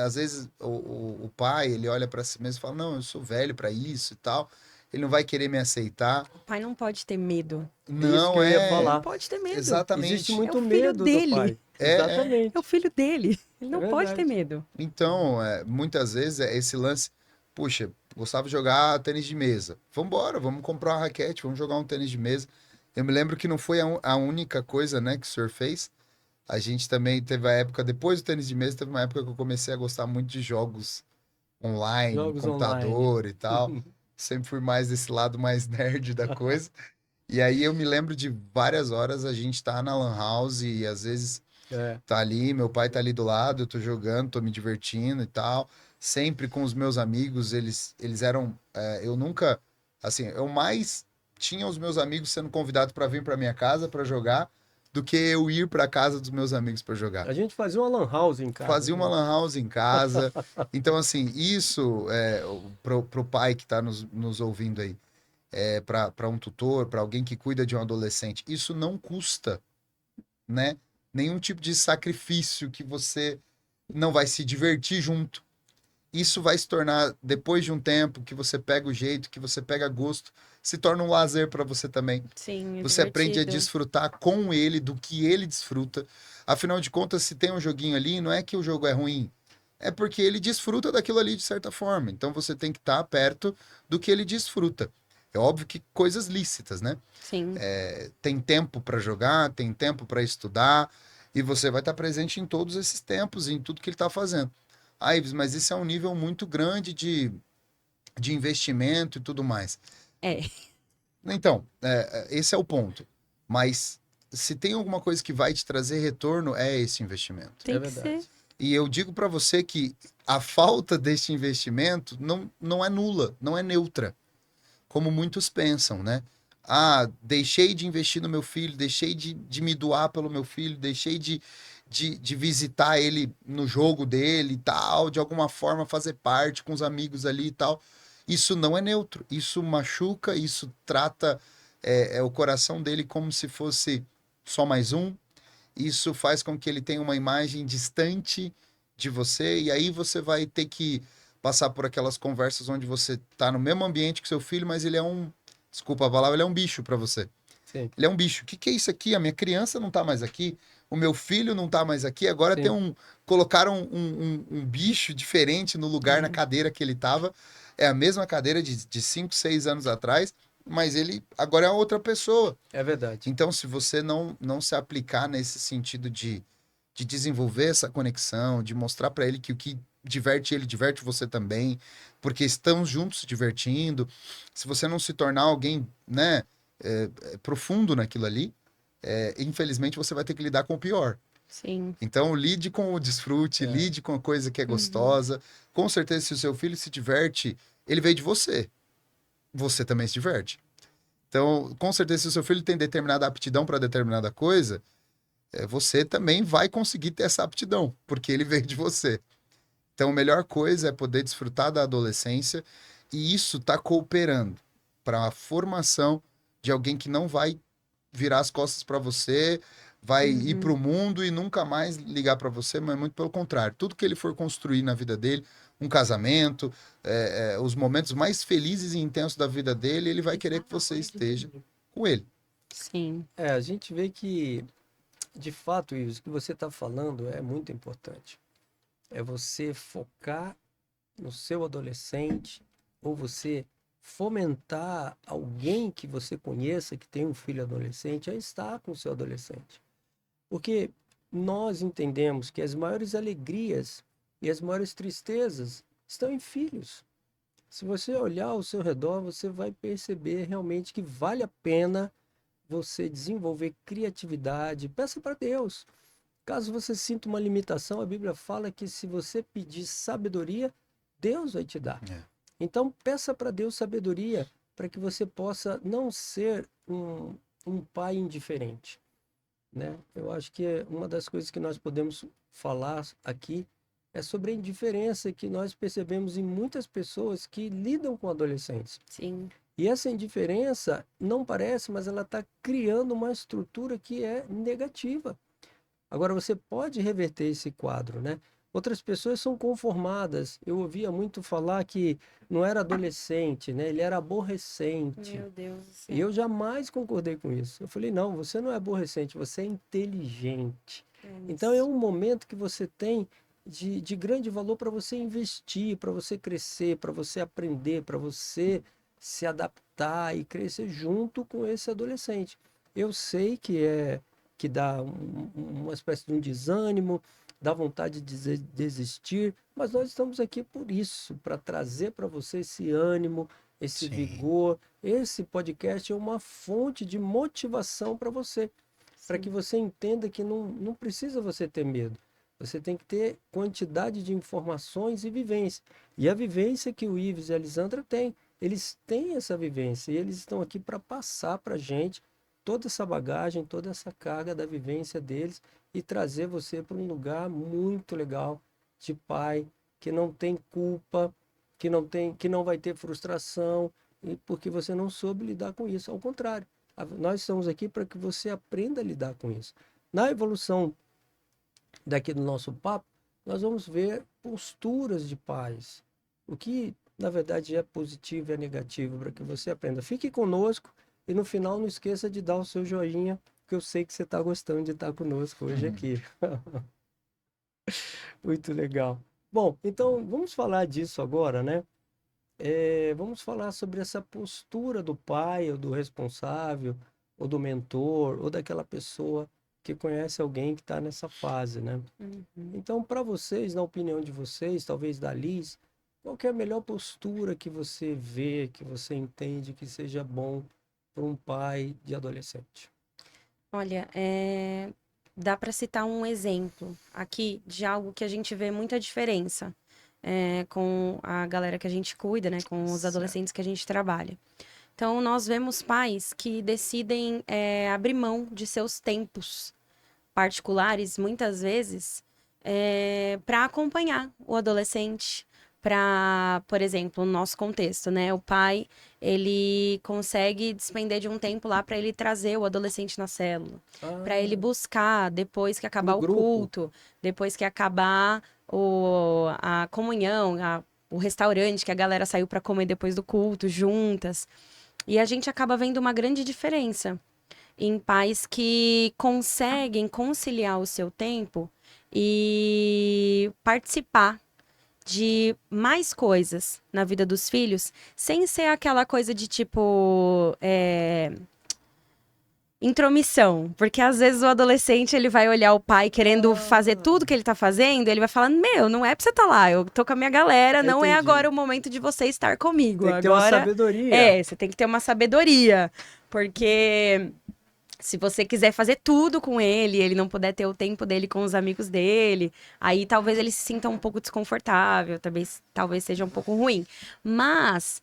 B: Às vezes o pai ele olha para si mesmo e fala: Não, eu sou velho para isso e tal. Ele não vai querer me aceitar.
C: O pai não pode ter medo.
A: Isso que
B: Não
A: eu ia
C: Ele não
B: é
A: falar.
C: pode ter medo.
A: Existe
B: exatamente.
C: É o
A: muito
C: filho
A: medo do
C: dele.
A: pai.
C: É o
A: Exatamente.
C: filho dele. Ele
A: É
C: não pode ter
A: verdade.
C: medo.
B: Então, muitas vezes é esse lance, puxa, gostava de jogar tênis de mesa. Vambora, vamos comprar uma raquete, vamos jogar um tênis de mesa. Eu me lembro que não foi a única coisa, né, que o senhor fez. A gente também teve a época, depois do tênis de mesa, teve uma época que eu comecei a gostar muito de jogos online,
A: Jogos online.
B: computador e tal. Sempre fui mais desse lado mais nerd da coisa. E aí eu me lembro de várias horas a gente tá na lan house e às vezes
A: É.
B: tá ali, meu pai tá ali do lado, eu tô jogando, tô me divertindo e tal. Sempre com os meus amigos, eles eram. Eu nunca. Assim, eu mais tinha os meus amigos sendo convidados para vir para minha casa para jogar do que eu ir para casa dos meus amigos para jogar.
A: A gente fazia uma lan house em casa,
B: Fazia uma
A: né?
B: lan house em casa. Então, assim, isso pro pai que tá nos ouvindo aí, para um tutor, para alguém que cuida de um adolescente, isso não custa, né? Nenhum tipo de sacrifício que você não vai se divertir junto. Isso vai se tornar, depois de um tempo, que você pega o jeito, que você pega gosto, se torna um lazer para você também.
C: Sim, é
B: Você aprende a
C: divertido.
B: desfrutar com ele do que ele desfruta. Afinal de contas, se tem um joguinho ali, não é que o jogo é ruim, é porque ele desfruta daquilo ali de certa forma. Então você tem que estar perto do que ele desfruta. É óbvio que coisas lícitas, né?
C: Sim.
B: Tem tempo para jogar, tem tempo para estudar, e você vai estar presente em todos esses tempos, em tudo que ele está fazendo. Ah, Ives, mas isso é um nível muito grande de investimento e tudo mais.
C: É,
B: Então, esse é o ponto. Mas se tem alguma coisa que vai te trazer retorno, é esse investimento.
A: É
C: tem que ser.
A: verdade.
B: E eu digo para você que a falta deste investimento não é nula, não é neutra, como muitos pensam, né? Ah, deixei de investir no meu filho, deixei de me doar pelo meu filho, deixei de visitar ele no jogo dele e tal, de alguma forma fazer parte com os amigos ali e tal. Isso não é neutro, isso machuca, isso trata o coração dele como se fosse só mais um. Isso faz com que ele tenha uma imagem distante de você, e aí você vai ter que passar por aquelas conversas onde você está no mesmo ambiente que seu filho, mas ele é desculpa a palavra, ele é um bicho para você.
A: Sim,
B: Ele é um bicho. O que que é isso aqui? A minha criança não tá mais aqui, o meu filho não tá mais aqui, agora
A: sim.
B: colocaram um bicho diferente no lugar, na
C: É,
B: cadeira que ele tava. É a mesma cadeira de 5, 6 anos atrás, mas ele agora é outra pessoa.
A: É verdade.
B: Então, se você não se aplicar nesse sentido de desenvolver essa conexão, de mostrar para ele que o que diverte ele, diverte você também, porque estamos juntos se divertindo, se você não se tornar alguém, né, profundo naquilo ali, infelizmente você vai ter que lidar com o pior.
C: sim.
B: Então, lide com o desfrute,
A: É.
B: lide com a coisa que é
C: Uhum.
B: gostosa. Com certeza, se o seu filho se diverte, ele veio de você. Você também se diverte. Então, com certeza, se o seu filho tem determinada aptidão para determinada coisa, você também vai conseguir ter essa aptidão, porque ele veio de você. Então, a melhor coisa é poder desfrutar da adolescência e isso está cooperando para a formação de alguém que não vai virar as costas para você, vai ir para
C: Uhum.
B: o mundo e nunca mais ligar para você, mas muito pelo contrário. Tudo que ele for construir na vida dele, um casamento, os momentos mais felizes e intensos da vida dele, ele vai querer que você esteja com ele.
C: Sim.
A: É, a gente vê que, de fato, isso que você está falando é muito importante. É você focar no seu adolescente ou você fomentar alguém que você conheça, que tem um filho adolescente, a estar com o seu adolescente. Porque nós entendemos que as maiores alegrias e as maiores tristezas estão em filhos. Se você olhar ao seu redor, você vai perceber realmente que vale a pena você desenvolver criatividade. Peça para Deus. Caso você sinta uma limitação, a Bíblia fala que se você pedir sabedoria, Deus vai te dar. Então, peça para Deus sabedoria para que você possa não ser um pai indiferente, né? Eu acho que uma das coisas que nós podemos falar aqui é sobre a indiferença que nós percebemos em muitas pessoas que lidam com adolescentes.
C: Sim.
A: E essa indiferença não parece, mas ela está criando uma estrutura que é negativa. Agora, você pode reverter esse quadro, né? Outras pessoas são conformadas. Eu ouvia muito falar que não era adolescente, né? Ele era aborrecente.
C: Meu Deus do céu.
A: E eu jamais concordei com isso. Eu falei, não, você não é aborrecente, você é inteligente. Então, é um momento que você tem de grande valor para você investir, para você crescer, para você aprender, para você se adaptar e crescer junto com esse adolescente. Eu sei que dá uma espécie de um desânimo, dá vontade de desistir, mas nós estamos aqui por isso, para trazer para você esse ânimo, esse
B: Sim.
A: vigor. Esse podcast é uma fonte de motivação para você, para que você entenda que não precisa você ter medo. Você tem que ter quantidade de informações e vivência. E a vivência que o Ives e a Lisandra têm, eles têm essa vivência e eles estão aqui para passar para a gente toda essa bagagem, toda essa carga da vivência deles e trazer você para um lugar muito legal de pai, que não tem culpa, que não vai ter frustração, porque você não soube lidar com isso. Ao contrário, nós estamos aqui para que você aprenda a lidar com isso. Na evolução daqui do nosso papo, nós vamos ver posturas de pais, o que na verdade é positivo e é negativo, para que você aprenda. Fique conosco e no final não esqueça de dar o seu joinha, porque eu sei que você está gostando de estar conosco hoje aqui. Muito legal. Bom, então vamos falar disso agora, né? Vamos falar sobre essa postura do pai, ou do responsável, ou do mentor, ou daquela pessoa que conhece alguém que está nessa fase, né? Então, para vocês, na opinião de vocês, talvez da Liz, qual que é a melhor postura que você vê, que você entende que seja bom para um pai de adolescente?
C: Olha, dá para citar um exemplo aqui de algo que a gente vê muita diferença com a galera que a gente cuida, né? Com os adolescentes que a gente trabalha. Então, nós vemos pais que decidem abrir mão de seus tempos particulares, muitas vezes, para acompanhar o adolescente, para, por exemplo, no nosso contexto, né? O pai, ele consegue despender de um tempo lá para ele trazer o adolescente na célula, para ele buscar depois que acabar
A: No
C: o
A: grupo.
C: culto, depois que acabar a comunhão, o restaurante que a galera saiu para comer depois do culto, juntas. E a gente acaba vendo uma grande diferença em pais que conseguem conciliar o seu tempo e participar de mais coisas na vida dos filhos, sem ser aquela coisa de tipo intromissão, porque às vezes o adolescente ele vai olhar o pai querendo fazer tudo que ele tá fazendo, e ele vai falar, meu, não é pra você estar lá, eu tô com a minha galera, não é
A: Entendi.
C: agora o momento de você estar comigo.
A: Tem que ter uma
C: Agora
A: sabedoria.
C: você tem que ter uma sabedoria, porque se você quiser fazer tudo com ele, ele não puder ter o tempo dele com os amigos dele, aí talvez ele se sinta um pouco desconfortável, talvez seja um pouco ruim. Mas,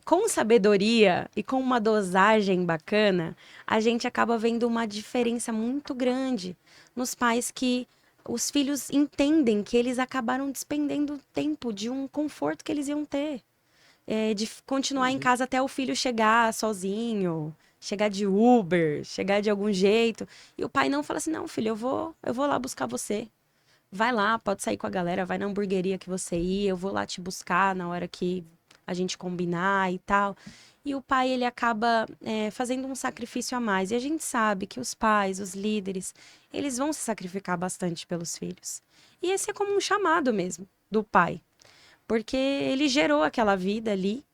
C: com sabedoria e com uma dosagem bacana, a gente acaba vendo uma diferença muito grande nos pais que os filhos entendem que eles acabaram despendendo tempo de um conforto que eles iam ter. De continuar em casa até o filho chegar sozinho, chegar de Uber, chegar de algum jeito. E o pai não fala assim, não, filho, eu vou lá buscar você. Vai lá, pode sair com a galera, vai na hamburgueria que você ir, eu vou lá te buscar na hora que a gente combinar e tal. E o pai, ele acaba fazendo um sacrifício a mais. E a gente sabe que os pais, os líderes, eles vão se sacrificar bastante pelos filhos. E esse é como um chamado mesmo do pai. Porque ele gerou aquela vida ali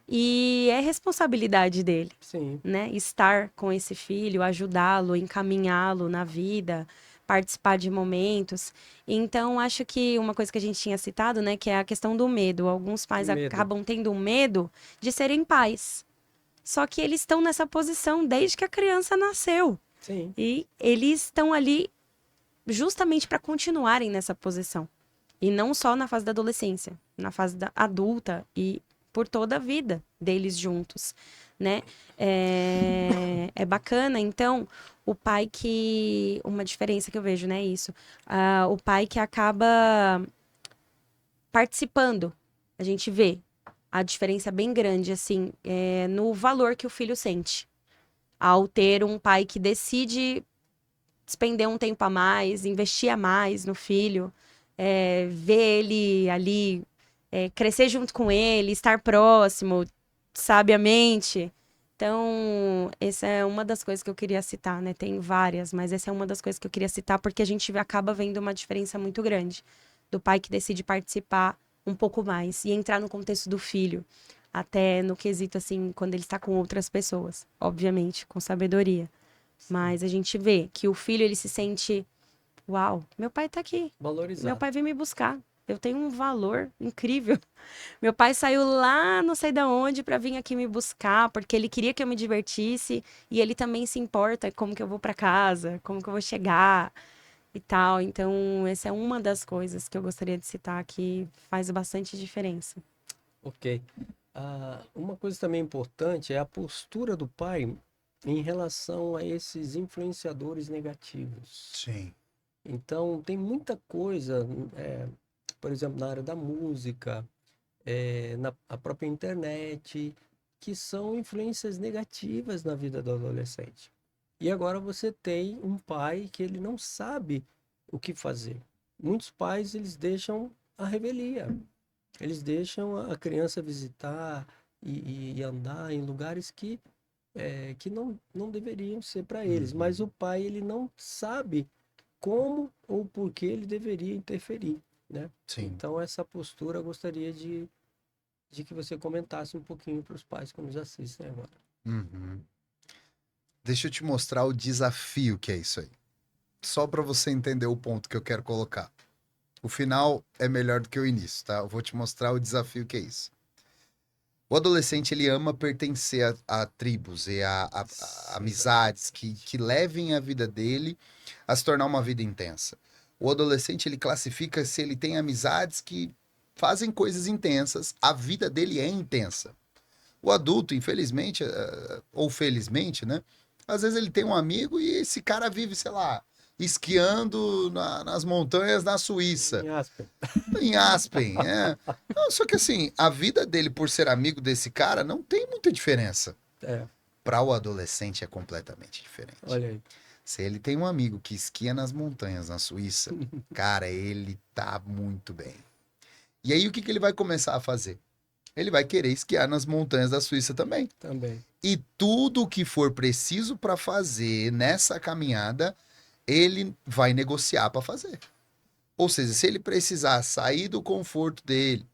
C: E é responsabilidade dele,
A: Sim.
C: né? Estar com esse filho, ajudá-lo, encaminhá-lo na vida, participar de momentos. Então, acho que uma coisa que a gente tinha citado, né, que é a questão do medo. Alguns pais
A: Medo.
C: acabam tendo medo de serem pais. Só que eles estão nessa posição desde que a criança nasceu.
A: Sim.
C: E eles estão ali justamente para continuarem nessa posição. E não só na fase da adolescência, na fase da adulta e por toda a vida deles juntos, né? É bacana, então, o pai que... Uma diferença que eu vejo, né? Isso. O pai que acaba participando. A gente vê a diferença bem grande, assim, no valor que o filho sente. Ao ter um pai que decide despender um tempo a mais, investir a mais no filho, ver ele ali, crescer junto com ele, estar próximo, sabiamente. Então, essa é uma das coisas que eu queria citar, né? Tem várias, mas essa é uma das coisas que eu queria citar porque a gente acaba vendo uma diferença muito grande do pai que decide participar um pouco mais e entrar no contexto do filho, até no quesito assim, quando ele está com outras pessoas, obviamente, com sabedoria. Mas a gente vê que o filho, ele se sente, uau, meu pai tá aqui. Meu
A: Valorizado.
C: pai veio me buscar. Eu tenho um valor incrível. Meu pai saiu lá, não sei da onde, para vir aqui me buscar, porque ele queria que eu me divertisse e ele também se importa como que eu vou para casa, como que eu vou chegar e tal. Então, essa é uma das coisas que eu gostaria de citar que faz bastante diferença.
A: Ok. Uma coisa também importante é a postura do pai em relação a esses influenciadores negativos.
B: Sim.
A: Então, tem muita coisa, por exemplo, na área da música, na a própria internet, que são influências negativas na vida do adolescente. E agora você tem um pai que ele não sabe o que fazer. Muitos pais, eles deixam a revelia. Eles deixam a criança visitar e andar em lugares que não deveriam ser para eles. Mas o pai, ele não sabe como ou por que ele deveria interferir, né?
B: Sim.
A: Então, essa postura eu gostaria de que você comentasse um pouquinho para os pais que nos assistem agora.
B: Uhum. Deixa eu te mostrar o desafio que é isso aí. Só para você entender o ponto que eu quero colocar. O final é melhor do que o início, tá? Eu vou te mostrar o desafio que é isso. O adolescente, ele ama pertencer a tribos e a amizades que levem a vida dele a se tornar uma vida intensa. O adolescente, ele classifica se ele tem amizades que fazem coisas intensas, a vida dele é intensa. O adulto, infelizmente, ou felizmente, né? Às vezes ele tem um amigo e esse cara vive, sei lá, esquiando nas montanhas na Suíça.
A: Em Aspen.
B: Em Aspen, é. Não, só que assim, a vida dele por ser amigo desse cara não tem muita diferença.
A: É,
B: Para o adolescente é completamente diferente.
A: olha aí.
B: Se ele tem um amigo que esquia nas montanhas na Suíça, cara, ele tá muito bem. E aí o que ele vai começar a fazer? Ele vai querer esquiar nas montanhas da Suíça também.
A: Também.
B: E tudo o que for preciso para fazer nessa caminhada, ele vai negociar para fazer. Ou seja, se ele precisar sair do conforto dele,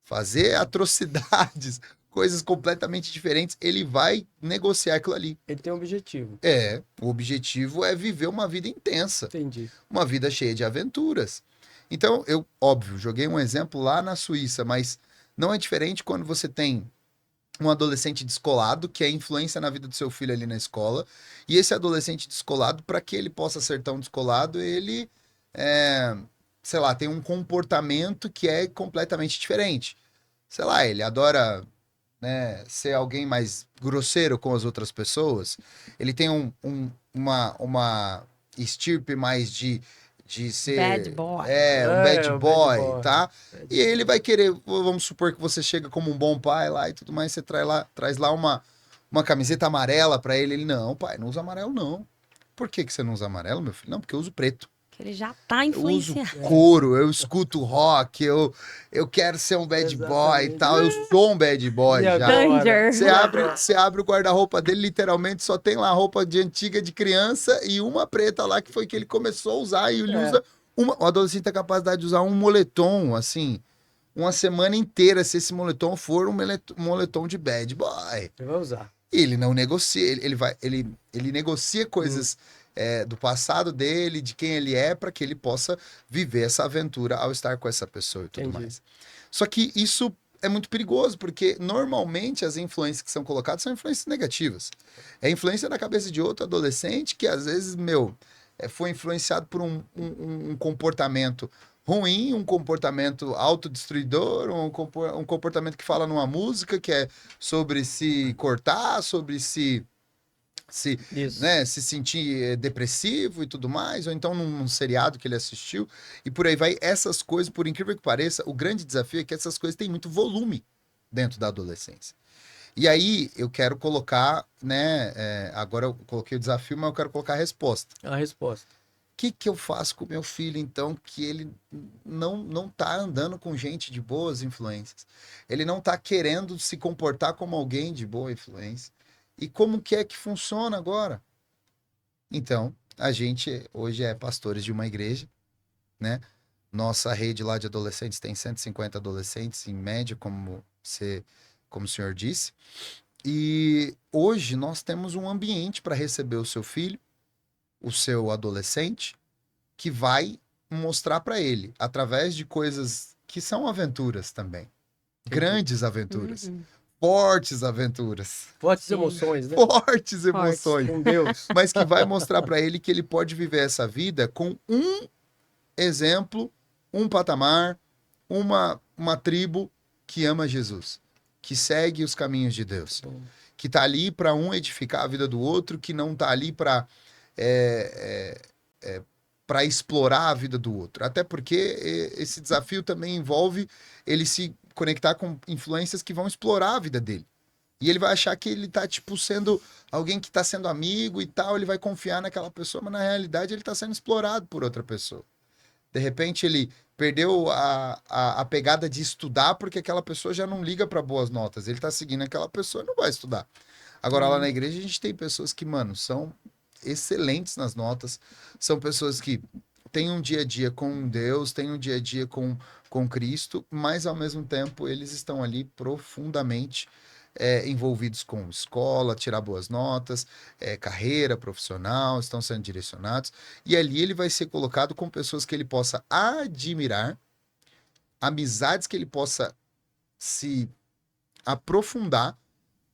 B: fazer atrocidades, coisas completamente diferentes, ele vai negociar aquilo ali.
A: Ele tem um objetivo.
B: O objetivo é viver uma vida intensa,
A: Entendi.
B: uma vida cheia de aventuras. Então, óbvio, joguei um exemplo lá na Suíça, mas não é diferente quando você tem um adolescente descolado, que é influência na vida do seu filho ali na escola, e esse adolescente descolado, para que ele possa ser tão descolado, ele, sei lá, tem um comportamento que é completamente diferente. Sei lá, ele adora, né, ser alguém mais grosseiro com as outras pessoas, ele tem uma estirpe mais de ser...
C: Bad boy.
B: Um bad
A: o
B: boy, tá?
A: Bad
B: E ele vai querer, vamos supor que você chega como um bom pai lá e tudo mais, você traz lá uma camiseta amarela pra ele. Ele, não, pai, não usa amarelo não. Por que você não usa amarelo, meu filho? Não, porque eu uso preto.
C: Que ele já tá
B: Eu uso
C: influenciando.
B: couro, eu escuto rock, eu quero ser um bad boy e
A: Exatamente.
B: tal. Eu sou um bad boy
A: E
B: já.
A: agora?
C: Danger.
B: Você abre o guarda-roupa dele, literalmente só tem lá roupa de antiga de criança e uma preta lá que foi que ele começou a usar. E ele usa o adolescente tem a capacidade de usar um moletom, assim, uma semana inteira se esse moletom for um moletom de bad boy.
A: Você vai usar.
B: Ele não negocia, ele negocia coisas do passado dele, de quem ele é, para que ele possa viver essa aventura ao estar com essa pessoa e tudo
A: Entendi.
B: mais. Só que isso é muito perigoso, porque normalmente as influências que são colocadas são influências negativas. É influência na cabeça de outro adolescente que às vezes, foi influenciado por um comportamento ruim, um comportamento autodestruidor, um comportamento que fala numa música que é sobre se cortar, sobre
A: Isso.
B: né, se sentir depressivo e tudo mais, ou então num seriado que ele assistiu, e por aí vai. Essas coisas, por incrível que pareça, o grande desafio é que essas coisas têm muito volume dentro da adolescência. E aí eu quero colocar, né, agora eu coloquei o desafio, mas eu quero colocar a resposta.
A: A resposta.
B: O que eu faço com meu filho, então, que ele não tá andando com gente de boas influências? Ele não tá querendo se comportar como alguém de boa influência? E como que é que funciona agora? Então, a gente hoje é pastores de uma igreja, né? Nossa rede lá de adolescentes tem 150 adolescentes, em média, como o senhor disse. E hoje nós temos um ambiente para receber o seu filho, o seu adolescente, que vai mostrar para ele, através de coisas que são aventuras também. Grandes aventuras.
C: Uhum.
B: Fortes aventuras.
A: Fortes
C: Sim.
A: emoções, né?
B: Fortes emoções.
A: Com Deus.
B: Mas que vai mostrar para ele que ele pode viver essa vida com um exemplo, um patamar, uma tribo que ama Jesus, que segue os caminhos de Deus, que tá ali para um edificar a vida do outro, que não tá ali para para explorar a vida do outro. Até porque esse desafio também envolve ele se conectar com influências que vão explorar a vida dele. E ele vai achar que ele tá, tipo, sendo alguém que tá sendo amigo e tal, ele vai confiar naquela pessoa, mas na realidade ele tá sendo explorado por outra pessoa. De repente ele perdeu a pegada de estudar porque aquela pessoa já não liga para boas notas. Ele tá seguindo aquela pessoa e não vai estudar. Agora lá na igreja a gente tem pessoas que, mano, são excelentes nas notas, são pessoas que têm um dia a dia com Deus, têm um dia a dia com Cristo, mas ao mesmo tempo eles estão ali profundamente envolvidos com escola, tirar boas notas, carreira profissional, estão sendo direcionados, e ali ele vai ser colocado com pessoas que ele possa admirar, amizades que ele possa se aprofundar,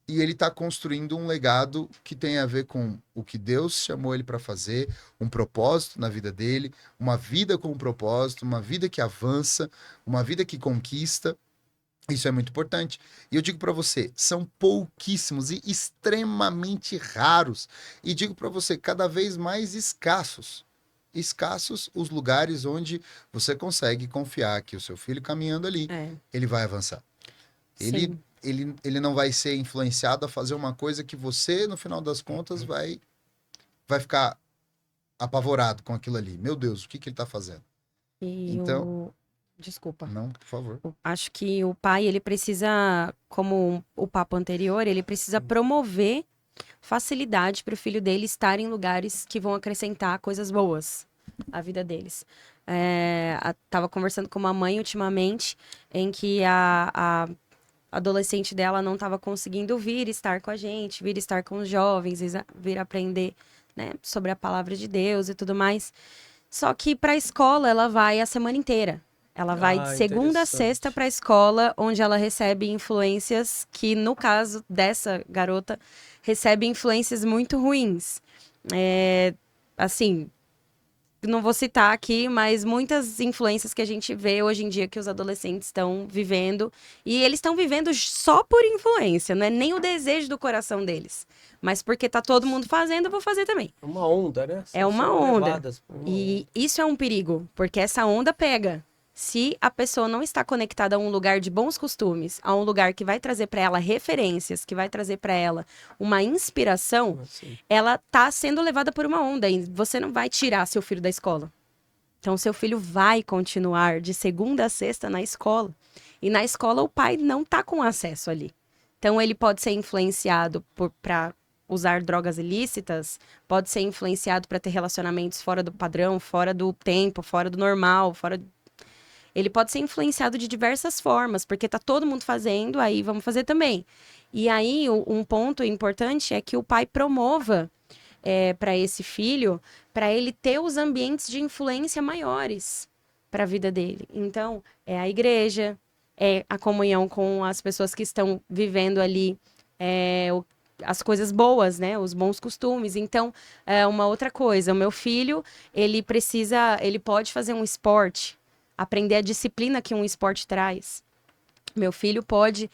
B: e ele está construindo um legado que tem a ver com o que Deus chamou ele para fazer, um propósito na vida dele, uma vida com um propósito, uma vida que avança, uma vida que conquista. Isso é muito importante. E eu digo para você, são pouquíssimos e extremamente raros. E digo para você, cada vez mais escassos. Escassos os lugares onde você consegue confiar que o seu filho caminhando ali, ele vai avançar. Ele não vai ser influenciado a fazer uma coisa que você, no final das contas, vai ficar apavorado com aquilo ali. Meu Deus, o que ele está fazendo? Então,
C: Desculpa.
B: não, por favor.
C: Acho que o pai, ele precisa, como o papo anterior, ele precisa promover facilidade para o filho dele estar em lugares que vão acrescentar coisas boas à vida deles. Tava conversando com uma mãe ultimamente, em que a adolescente dela não estava conseguindo vir estar com a gente, vir estar com os jovens, vir aprender, né, sobre a palavra de Deus e tudo mais. Só que para a escola ela vai a semana inteira. Ela vai de segunda a sexta para a escola, onde ela recebe influências que, no caso dessa garota, recebe influências muito ruins. Assim, não vou citar aqui, mas muitas influências que a gente vê hoje em dia que os adolescentes estão vivendo. E eles estão vivendo só por influência, não é nem o desejo do coração deles. Mas porque tá todo mundo fazendo, eu vou fazer também.
A: É uma onda, né?
C: É uma
A: São
C: onda.
A: levadas por uma
C: E isso é um perigo, porque essa onda pega. Se a pessoa não está conectada a um lugar de bons costumes, a um lugar que vai trazer para ela referências, que vai trazer para ela uma inspiração,
A: assim.
C: ela tá sendo levada por uma onda e você não vai tirar seu filho da escola. Então, seu filho vai continuar de segunda a sexta na escola. E na escola o pai não tá com acesso ali. Então, ele pode ser influenciado para usar drogas ilícitas, pode ser influenciado para ter relacionamentos fora do padrão, fora do tempo, fora do normal, ele pode ser influenciado de diversas formas, porque tá todo mundo fazendo, aí vamos fazer também. E aí, um ponto importante é que o pai promova para esse filho, para ele ter os ambientes de influência maiores para a vida dele. Então, é a igreja, é a comunhão com as pessoas que estão vivendo ali as coisas boas, né? Os bons costumes. Então, uma outra coisa, o meu filho, ele pode fazer um esporte, aprender a disciplina que um esporte traz. Meu filho pode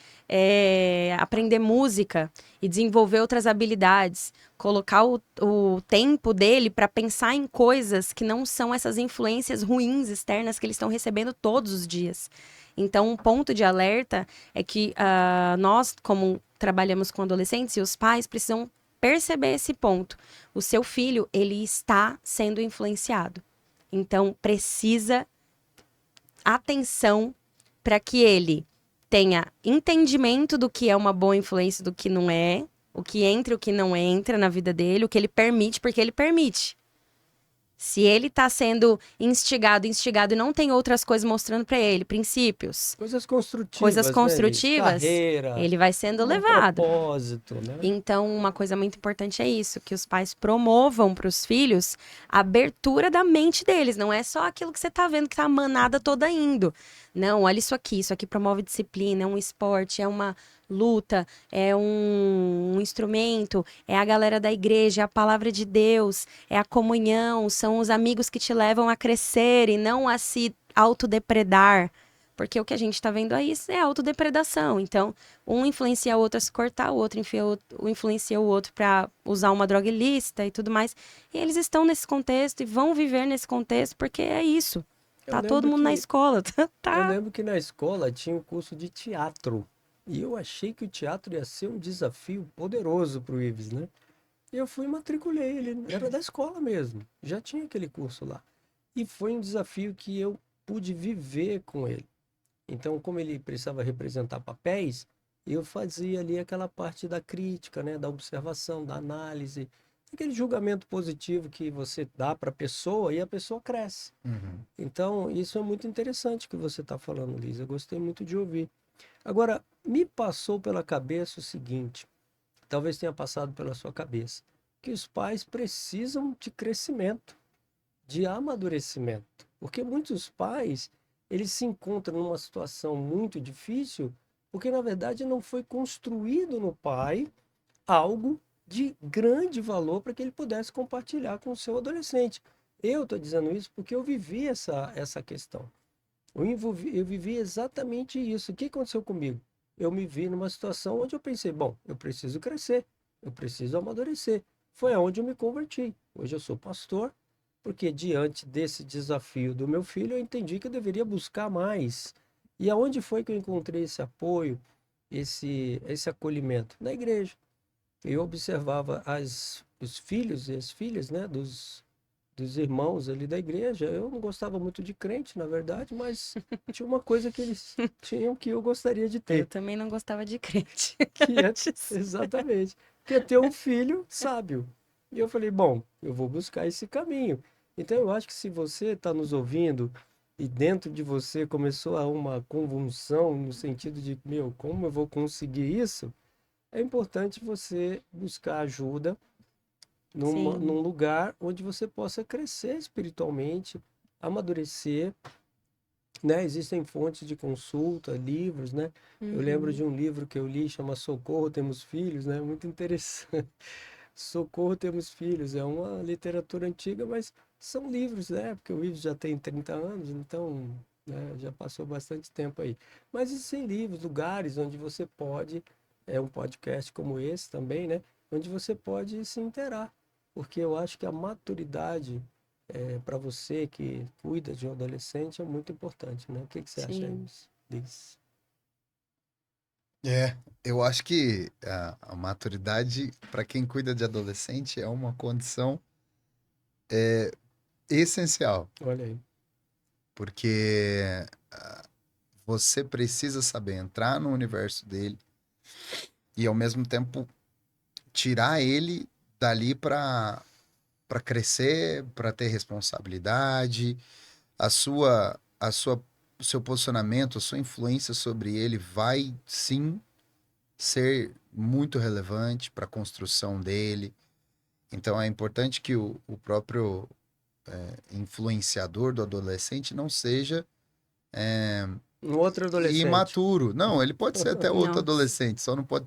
C: aprender música e desenvolver outras habilidades, colocar o tempo dele para pensar em coisas que não são essas influências ruins externas que eles estão recebendo todos os dias. Então, um ponto de alerta é que nós, como trabalhamos com adolescentes, e os pais precisam perceber esse ponto. O seu filho, ele está sendo influenciado. Então, precisa atenção para que ele tenha entendimento do que é uma boa influência e do que não é, o que entra e o que não entra na vida dele, o que ele permite, porque ele permite. Se ele tá sendo instigado e não tem outras coisas mostrando para ele, princípios,
A: Coisas
C: coisas
A: construtivas, né, Liz?
C: construtivas,
A: Carreira,
C: ele vai sendo
A: um
C: levado.
A: propósito, né?
C: Então, uma coisa muito importante é isso, que os pais promovam para os filhos a abertura da mente deles. Não é só aquilo que você tá vendo que tá a manada toda indo. Não, olha isso aqui promove disciplina, é um esporte, é uma luta, é um instrumento, é a galera da igreja, é a palavra de Deus, é a comunhão, são os amigos que te levam a crescer e não a se autodepredar. Porque o que a gente tá vendo aí é autodepredação. Então, um influencia o outro a se cortar, o outro influencia o outro para usar uma droga ilícita e tudo mais. E eles estão nesse contexto e vão viver nesse contexto porque é isso.
A: Eu
C: Tá todo
A: lembro
C: mundo na
A: que
C: escola.
A: eu
C: Tá.
A: lembro que na escola tinha um curso de teatro. E eu achei que o teatro ia ser um desafio poderoso para o Ives, né? E eu fui e matriculei ele, era da escola mesmo. Já tinha aquele curso lá. E foi um desafio que eu pude viver com ele. Então, como ele precisava representar papéis, eu fazia ali aquela parte da crítica, né, da observação, da análise, aquele julgamento positivo que você dá para a pessoa e a pessoa cresce.
B: Uhum.
A: Então, isso é muito interessante que você está falando, Liz. Eu gostei muito de ouvir. Agora, me passou pela cabeça o seguinte, talvez tenha passado pela sua cabeça, que os pais precisam de crescimento, de amadurecimento. Porque muitos pais, eles se encontram numa situação muito difícil, porque na verdade não foi construído no pai algo de grande valor para que ele pudesse compartilhar com o seu adolescente. Eu estou dizendo isso porque eu vivi essa questão. Eu vivi exatamente isso. O que aconteceu comigo? Eu me vi numa situação onde eu pensei, bom, eu preciso crescer, eu preciso amadurecer. Foi aonde eu me converti. Hoje eu sou pastor, porque diante desse desafio do meu filho, eu entendi que eu deveria buscar mais. E aonde foi que eu encontrei esse apoio, esse acolhimento? Na igreja. Eu observava os filhos e as filhas, né, dos irmãos ali da igreja. Eu não gostava muito de crente, na verdade, mas tinha uma coisa que eles tinham que eu gostaria de
C: Eu
A: ter,
C: também não gostava de crente.
A: que é
C: Antes.
A: exatamente, que é ter um filho sábio. E eu falei, bom, eu vou buscar esse caminho. Então eu acho que se você está nos ouvindo e dentro de você começou a uma convulsão no sentido de, meu, como eu vou conseguir isso? É importante você buscar ajuda num
C: Sim.
A: lugar onde você possa crescer espiritualmente, amadurecer, né? Existem fontes de consulta, livros, né? Eu lembro
C: Uhum.
A: de um livro que eu li, chama Socorro, Temos Filhos, né? Muito interessante. Socorro, Temos Filhos. É uma literatura antiga, mas são livros, né? Porque o livro já tem 30 anos, então, né, já passou bastante tempo aí. Mas existem livros, lugares onde você pode, é um podcast como esse também, né? Onde você pode se interar. Porque eu acho que a maturidade para você que cuida de um adolescente é muito importante, né? O que você acha
C: Sim.
A: disso?
B: Eu acho que a maturidade, para quem cuida de adolescente, é uma condição essencial,
A: Olha aí.
B: porque você precisa saber entrar no universo dele e, ao mesmo tempo, tirar ele dali para crescer, para ter responsabilidade, a sua seu posicionamento, a sua influência sobre ele vai sim ser muito relevante para a construção dele. Então é importante que o próprio influenciador do adolescente não seja
A: Um outro adolescente.
B: imaturo. Não, ele pode ser até outro
C: Nossa.
B: adolescente, só não pode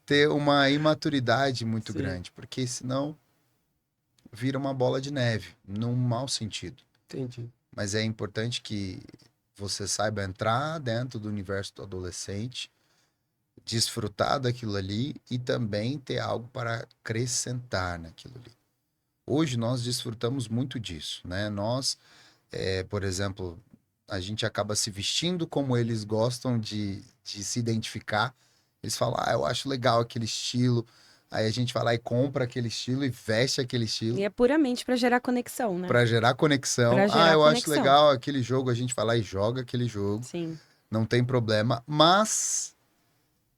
B: ter uma imaturidade muito
A: Sim,
B: grande, porque senão vira uma bola de neve, num mau sentido.
A: entendi.
B: Mas é importante que você saiba entrar dentro do universo do adolescente, desfrutar daquilo ali e também ter algo para acrescentar naquilo ali. Hoje nós desfrutamos muito disso, né? Nós, por exemplo, a gente acaba se vestindo como eles gostam de se identificar. Eles falam, ah, eu acho legal aquele estilo. Aí a gente vai lá e compra aquele estilo e veste aquele estilo
C: E é puramente para gerar conexão, né?
B: para gerar conexão.
C: Para
B: Ah,
C: gerar
B: eu acho
C: conexão.
B: legal aquele jogo, a gente vai lá e joga aquele jogo,
C: Sim,
B: não tem problema. Mas,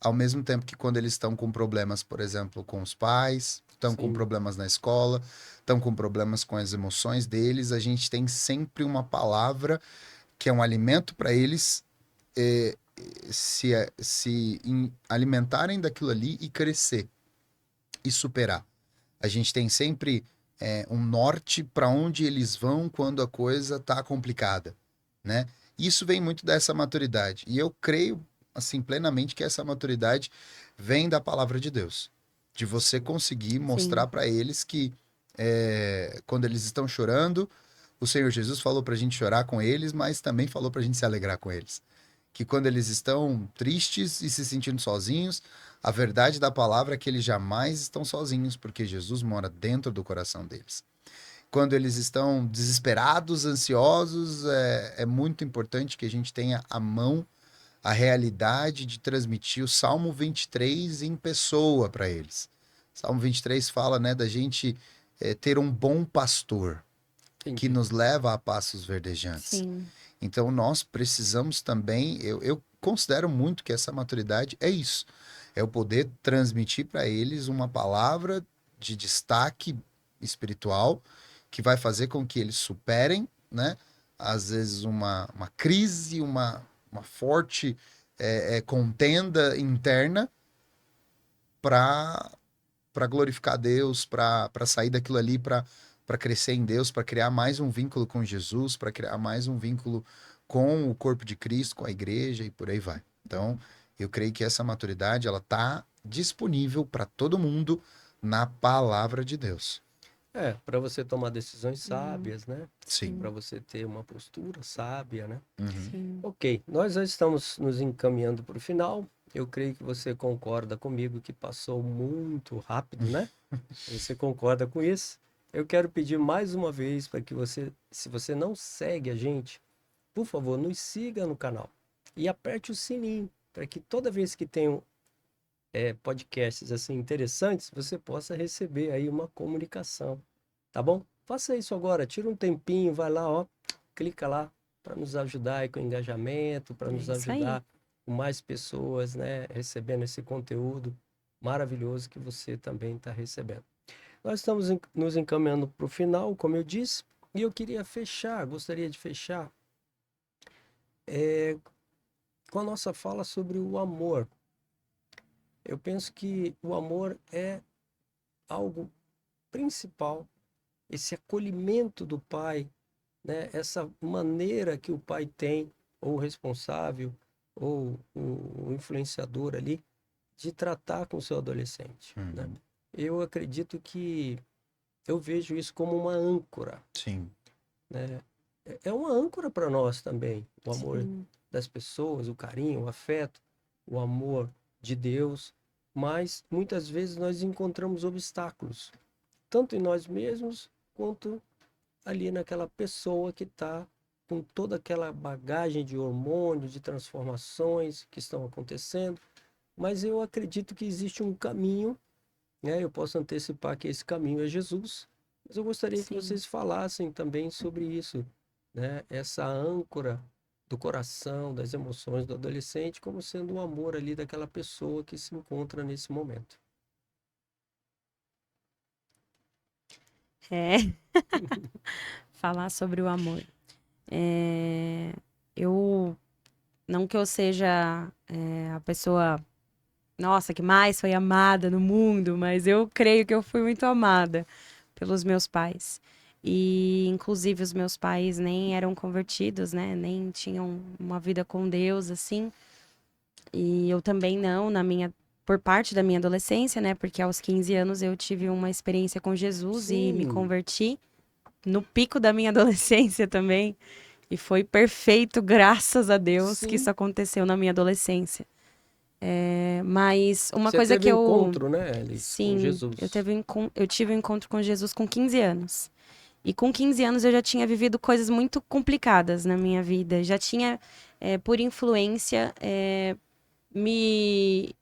B: ao mesmo tempo que quando eles estão com problemas, por exemplo, com os pais, estão com
A: Sim,
B: problemas na escola, estão com problemas com as emoções deles, a gente tem sempre uma palavra que é um alimento para eles alimentarem daquilo ali e crescer e superar. A gente tem sempre um norte para onde eles vão quando a coisa tá complicada, né? Isso vem muito dessa maturidade. E eu creio, assim, plenamente que essa maturidade vem da palavra de Deus. De você conseguir mostrar
C: sim.
B: para eles que quando eles estão chorando, o Senhor Jesus falou para a gente chorar com eles, mas também falou para a gente se alegrar com eles. Que quando eles estão tristes e se sentindo sozinhos, a verdade da palavra é que eles jamais estão sozinhos, porque Jesus mora dentro do coração deles. Quando eles estão desesperados, ansiosos, é muito importante que a gente tenha à mão a realidade de transmitir o Salmo 23 em pessoa para eles. Salmo 23 fala, né, da gente ter um bom pastor que
A: entendi.
B: nos leva a passos verdejantes.
C: Sim.
B: Então nós precisamos também, eu considero muito que essa maturidade é isso, é o poder transmitir para eles uma palavra de destaque espiritual que vai fazer com que eles superem, né? Às vezes uma crise, uma forte contenda interna para glorificar Deus, para sair daquilo ali, para crescer em Deus, para criar mais um vínculo com Jesus, para criar mais um vínculo com o corpo de Cristo, com a igreja e por aí vai. Então, eu creio que essa maturidade ela tá disponível para todo mundo na palavra de Deus.
A: É, para você tomar decisões
C: Hum,
A: sábias, né?
B: Sim.
A: Para
C: sim,
A: você ter uma postura sábia, né?
B: Uhum.
C: sim.
A: Ok, nós já estamos nos encaminhando para o final. Eu creio que você concorda comigo que passou muito rápido, né? Você concorda com isso? Eu quero pedir mais uma vez para que você, se você não segue a gente, por favor, nos siga no canal e aperte o sininho para que toda vez que tem podcasts assim interessantes, você possa receber aí uma comunicação, tá bom? Faça isso agora, tira um tempinho, vai lá, ó, clica lá para nos ajudar aí com o engajamento, para
C: É
A: nos
C: isso aí.
A: ajudar com mais pessoas, né, recebendo esse conteúdo maravilhoso que você também está recebendo. Nós estamos nos encaminhando para o final, como eu disse, e eu queria fechar, gostaria de fechar com a nossa fala sobre o amor. Eu penso que o amor é algo principal, esse acolhimento do pai, né? Essa maneira que o pai tem, ou o responsável, ou o influenciador ali, de tratar com o seu adolescente, né?
B: Uhum.
A: Eu acredito que eu vejo isso como uma âncora,
B: Sim.
A: né? É uma âncora para nós também, o amor
C: Sim,
A: das pessoas, o carinho, o afeto, o amor de Deus, mas muitas vezes nós encontramos obstáculos, tanto em nós mesmos quanto ali naquela pessoa que está com toda aquela bagagem de hormônios, de transformações que estão acontecendo. Mas eu acredito que existe um caminho, né? Eu posso antecipar que esse caminho é Jesus, mas eu gostaria que
C: sim.
A: vocês falassem também sobre isso, né? Essa âncora do coração, das emoções do adolescente, como sendo o amor ali daquela pessoa que se encontra nesse momento.
C: É, falar sobre o amor. É, eu Não que eu seja a pessoa, nossa, que mais foi amada no mundo, mas eu creio que eu fui muito amada pelos meus pais. E, inclusive, os meus pais nem eram convertidos, né? Nem tinham uma vida com Deus, assim. E eu também não, por parte da minha adolescência, né? Porque aos 15 anos eu tive uma experiência com Jesus e me
A: Sim.
C: converti no pico da minha adolescência também. E foi perfeito, graças a Deus, que
A: Sim.
C: isso aconteceu na minha adolescência. Mas uma
A: Você
C: coisa
A: teve
C: que
A: um
C: eu.
A: encontro, né, Elis, com
C: Sim,
A: Jesus.
C: eu tive um encontro com Jesus com 15 anos. E com 15 anos eu já tinha vivido coisas muito complicadas na minha vida. Já tinha, por influência, me,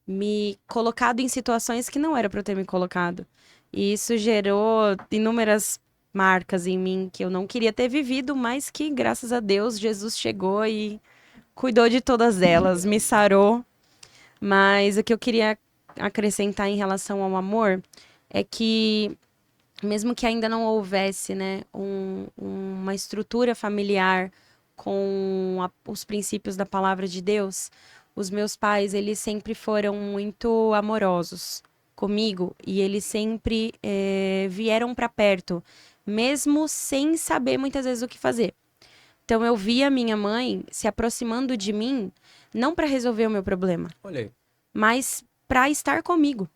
C: me colocado em situações que não era para eu ter me colocado. E isso gerou inúmeras marcas em mim que eu não queria ter vivido, mas que, graças a Deus, Jesus chegou e cuidou de todas elas, me sarou. Mas o que eu queria acrescentar em relação ao amor é que, mesmo que ainda não houvesse, né, uma estrutura familiar com os princípios da palavra de Deus, os meus pais, eles sempre foram muito amorosos comigo e eles sempre vieram para perto, mesmo sem saber muitas vezes o que fazer. Então eu via minha mãe se aproximando de mim, não para resolver o meu problema,
A: Olha aí.
C: mas para estar comigo,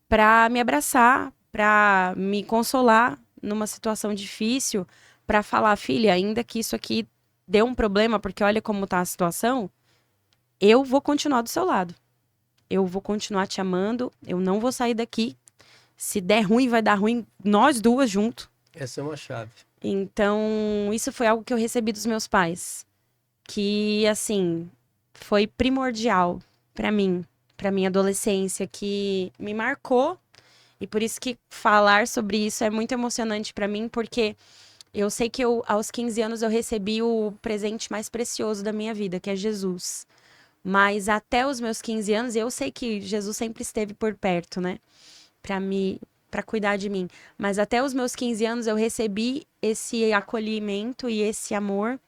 C: para me abraçar, para me consolar numa situação difícil, para falar, filha, ainda que isso aqui dê um problema, porque olha como tá a situação, eu vou continuar do seu lado. Eu vou continuar te amando, eu não vou sair daqui. Se der ruim, vai dar ruim nós duas juntos.
A: Essa é uma chave.
C: Então, isso foi algo que eu recebi dos meus pais, que assim, foi primordial para minha adolescência, que me marcou. E por isso que falar sobre isso é muito emocionante para mim, porque eu sei que aos 15 anos eu recebi o presente mais precioso da minha vida, que é Jesus. Mas até os meus 15 anos, eu sei que Jesus sempre esteve por perto, né? Para me para cuidar de mim. Mas até os meus 15 anos eu recebi esse acolhimento e esse amor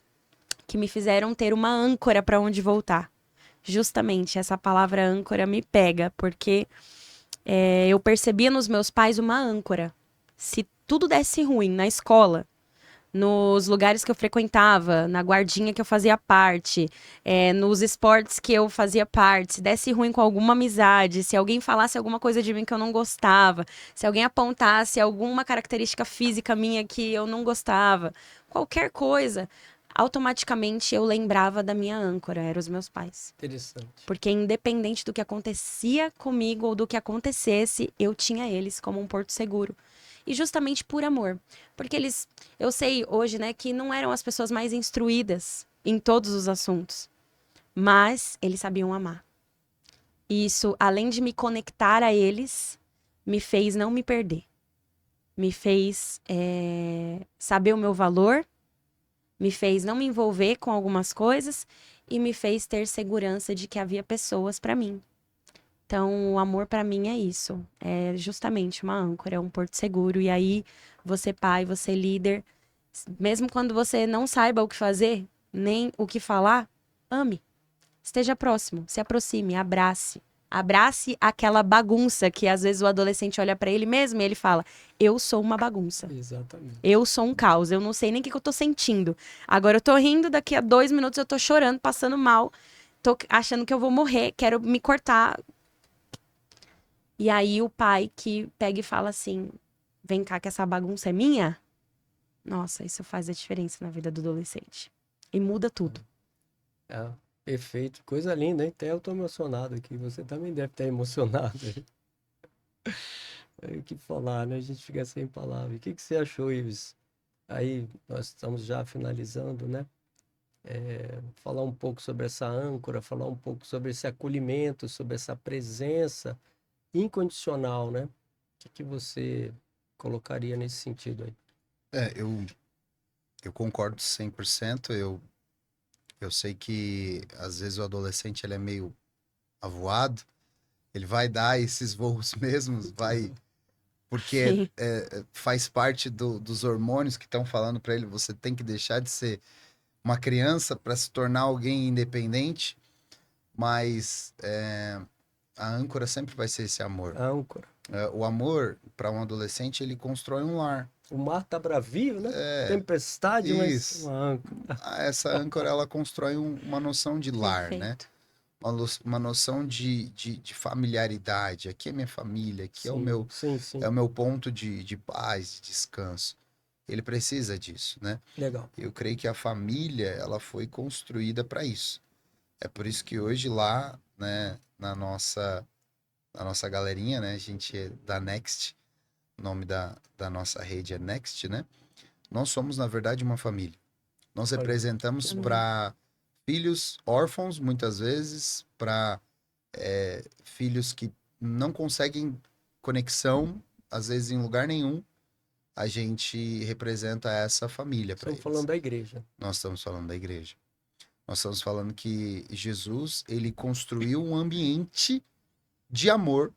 C: que me fizeram ter uma âncora para onde voltar. Justamente essa palavra âncora me pega, porque eu percebia nos meus pais uma âncora. Se tudo desse ruim na escola, nos lugares que eu frequentava, na guardinha que eu fazia parte, nos esportes que eu fazia parte, se desse ruim com alguma amizade, se alguém falasse alguma coisa de mim que eu não gostava, se alguém apontasse alguma característica física minha que eu não gostava, qualquer coisa, automaticamente eu lembrava da minha âncora, eram os meus pais.
A: Interessante.
C: Porque independente do que acontecia comigo ou do que acontecesse, eu tinha eles como um porto seguro. E justamente por amor. Porque eu sei hoje, né, que não eram as pessoas mais instruídas em todos os assuntos. Mas eles sabiam amar. E isso, além de me conectar a eles, me fez não me perder. Me fez saber o meu valor, me fez não me envolver com algumas coisas e me fez ter segurança de que havia pessoas para mim. Então, o amor para mim é isso. É justamente uma âncora, é um porto seguro. E aí, você pai, você líder, mesmo quando você não saiba o que fazer, nem o que falar, ame. Esteja próximo, se aproxime, abrace. Abrace aquela bagunça que às vezes o adolescente olha para ele mesmo e ele fala: eu sou uma bagunça.
A: Exatamente.
C: Eu sou um caos, eu não sei nem o que eu tô sentindo. Agora eu tô rindo, daqui a 2 minutos eu tô chorando, passando mal, tô achando que eu vou morrer, quero me cortar. E aí o pai que pega e fala assim: vem cá que essa bagunça é minha. Nossa, isso faz a diferença na vida do adolescente. E muda tudo.
A: É, perfeito. Coisa linda, hein? Até eu tô emocionado aqui. Você também deve estar emocionado. É o que falar, né? A gente fica sem palavras. O que que você achou, Ives? Aí nós estamos já finalizando, né? Falar um pouco sobre essa âncora, falar um pouco sobre esse acolhimento, sobre essa presença incondicional, né? O que que você colocaria nesse sentido aí?
B: Eu concordo 100%. Eu sei que às vezes o adolescente ele é meio avoado, ele vai dar esses voos mesmos, vai, porque
C: Sim.
B: faz parte dos hormônios que estão falando para ele, você tem que deixar de ser uma criança para se tornar alguém independente, mas a âncora sempre vai ser esse amor.
A: âncora.
B: O amor, para um adolescente, ele constrói um lar.
A: O mar tá bravio, né?
B: É,
A: Tempestade, mas
B: isso.
A: uma âncora.
B: Essa âncora, ela constrói uma noção de lar, né?
C: Perfeito.
B: Uma noção de familiaridade. Aqui é minha família, aqui é o meu,
A: Sim, sim.
B: é o meu ponto de paz, de descanso. Ele precisa disso, né?
A: Legal.
B: Eu creio que a família, ela foi construída para isso. É por isso que hoje lá, né, na nossa galerinha, né, a gente é da Next, o nome da nossa rede é Next, né? Nós somos, na verdade, uma família. Nós
A: Olha,
B: representamos
C: Amém.
B: para filhos órfãos, muitas vezes, para filhos que não conseguem conexão, às vezes em lugar nenhum, a gente representa essa família para
A: estamos
B: eles.
A: falando da igreja.
B: Nós estamos falando da igreja. Nós estamos falando que Jesus, ele construiu um ambiente de amor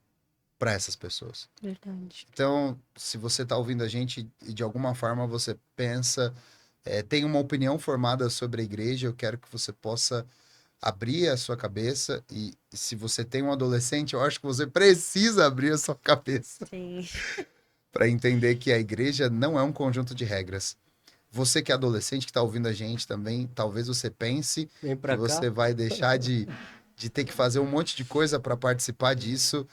B: para essas pessoas.
C: Verdade.
B: Então, se você está ouvindo a gente e de alguma forma você pensa, tem uma opinião formada sobre a igreja, eu quero que você possa abrir a sua cabeça e se você tem um adolescente, eu acho que você precisa abrir a sua cabeça
C: Sim.
B: para entender que a igreja não é um conjunto de regras. Você que é adolescente, que está ouvindo a gente também, talvez você pense
A: Vem
B: que
A: pra cá.
B: você vai deixar de ter que fazer um monte de coisa para participar disso.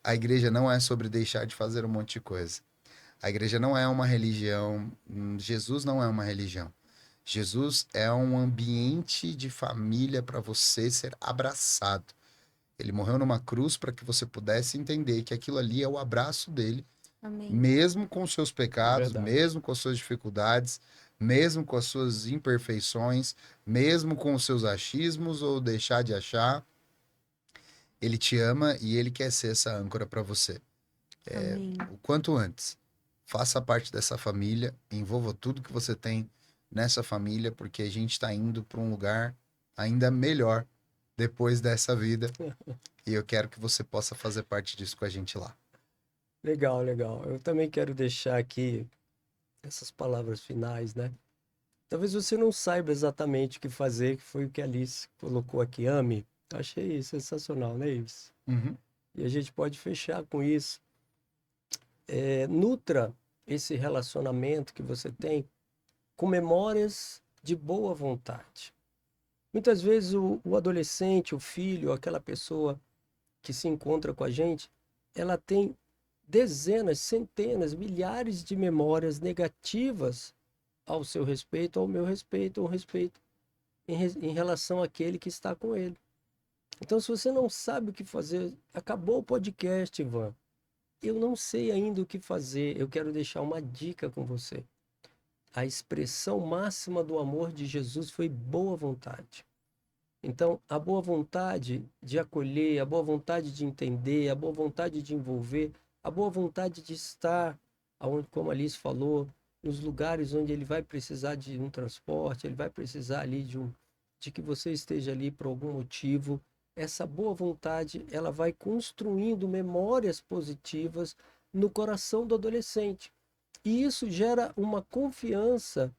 B: A igreja não é sobre deixar de fazer um monte de coisa. A igreja não é uma religião. Jesus não é uma religião. Jesus é um ambiente de família para você ser abraçado. Ele morreu numa cruz para que você pudesse entender que aquilo ali é o abraço dele,
C: Amém.
B: mesmo com os seus pecados,
A: Verdade.
B: mesmo com as suas dificuldades, mesmo com as suas imperfeições, mesmo com os seus achismos ou deixar de achar. Ele te ama e ele quer ser essa âncora para você.
C: Amém.
B: O quanto antes. Faça parte dessa família, envolva tudo que você tem nessa família, porque a gente está indo para um lugar ainda melhor depois dessa vida. E eu quero que você possa fazer parte disso com a gente lá.
A: Legal, legal. Eu também quero deixar aqui essas palavras finais, né? Talvez você não saiba exatamente o que fazer, que foi o que a Alice colocou aqui. Ame. Achei sensacional, né, Ives?
B: Uhum.
A: E a gente pode fechar com isso. Nutra esse relacionamento que você tem com memórias de boa vontade. Muitas vezes o adolescente, o filho, aquela pessoa que se encontra com a gente, ela tem dezenas, centenas, milhares de memórias negativas ao seu respeito, ao meu respeito, ao respeito em relação àquele que está com ele. Então, se você não sabe o que fazer, acabou o podcast, Ivan. Eu não sei ainda o que fazer. Eu quero deixar uma dica com você. A expressão máxima do amor de Jesus foi boa vontade. Então, a boa vontade de acolher, a boa vontade de entender, a boa vontade de envolver, a boa vontade de estar, aonde, como a Alice falou, nos lugares onde ele vai precisar de um transporte, ele vai precisar ali de que você esteja ali por algum motivo. Essa boa vontade, ela vai construindo memórias positivas no coração do adolescente. E isso gera uma confiança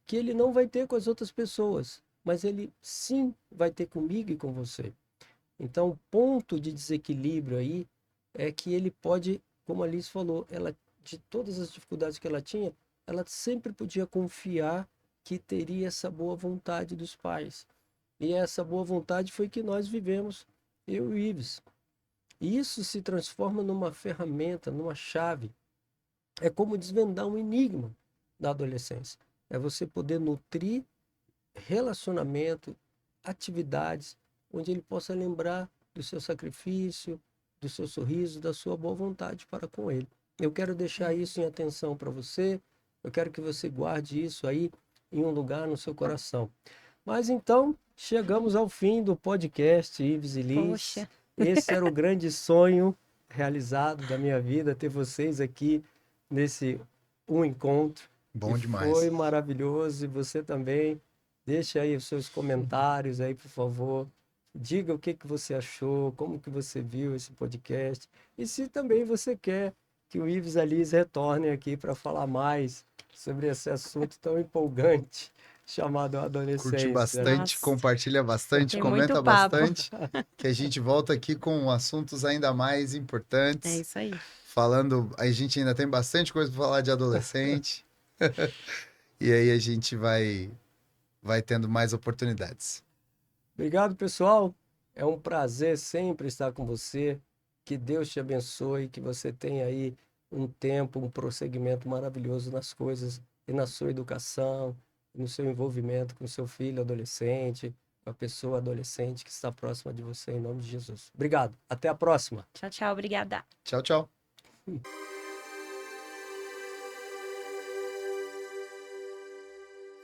A: que ele não vai ter com as outras pessoas, mas ele sim vai ter comigo e com você. Então, o ponto de desequilíbrio aí é que ele pode, como a Alice falou, ela, de todas as dificuldades que ela tinha, ela sempre podia confiar que teria essa boa vontade dos pais. E essa boa vontade foi que nós vivemos, eu e o Ives. E isso se transforma numa ferramenta, numa chave. É como desvendar um enigma da adolescência. É você poder nutrir relacionamento, atividades, onde ele possa lembrar do seu sacrifício, do seu sorriso, da sua boa vontade para com ele. Eu quero deixar isso em atenção para você, eu quero que você guarde isso aí em um lugar no seu coração. Mas então, chegamos ao fim do podcast, Ives e Liz.
C: Poxa.
A: Esse era o grande sonho realizado da minha vida, ter vocês aqui nesse encontro.
B: Bom
A: E
B: demais.
A: foi maravilhoso, e você também. Deixa aí os seus comentários aí, por favor. Diga o que que você achou, como que você viu esse podcast. E se também você quer que o Ives e a Liz retornem aqui para falar mais sobre esse assunto tão empolgante chamado adolescência.
B: Curte bastante,
C: Nossa.
B: compartilha bastante,
C: Tem
B: comenta
C: muito papo.
B: bastante, que a gente volta aqui com assuntos ainda mais
C: É
B: importantes.
C: isso aí.
B: Falando, a gente ainda tem bastante coisa para falar de adolescente. E aí a gente vai tendo mais oportunidades.
A: Obrigado, pessoal. É um prazer sempre estar com você. Que Deus te abençoe, que você tenha aí um tempo, um prosseguimento maravilhoso nas coisas e na sua educação, no seu envolvimento com o seu filho adolescente, com a pessoa adolescente que está próxima de você, em nome de Jesus. Obrigado. Até a próxima.
C: Tchau, tchau. Obrigada.
B: Tchau, tchau.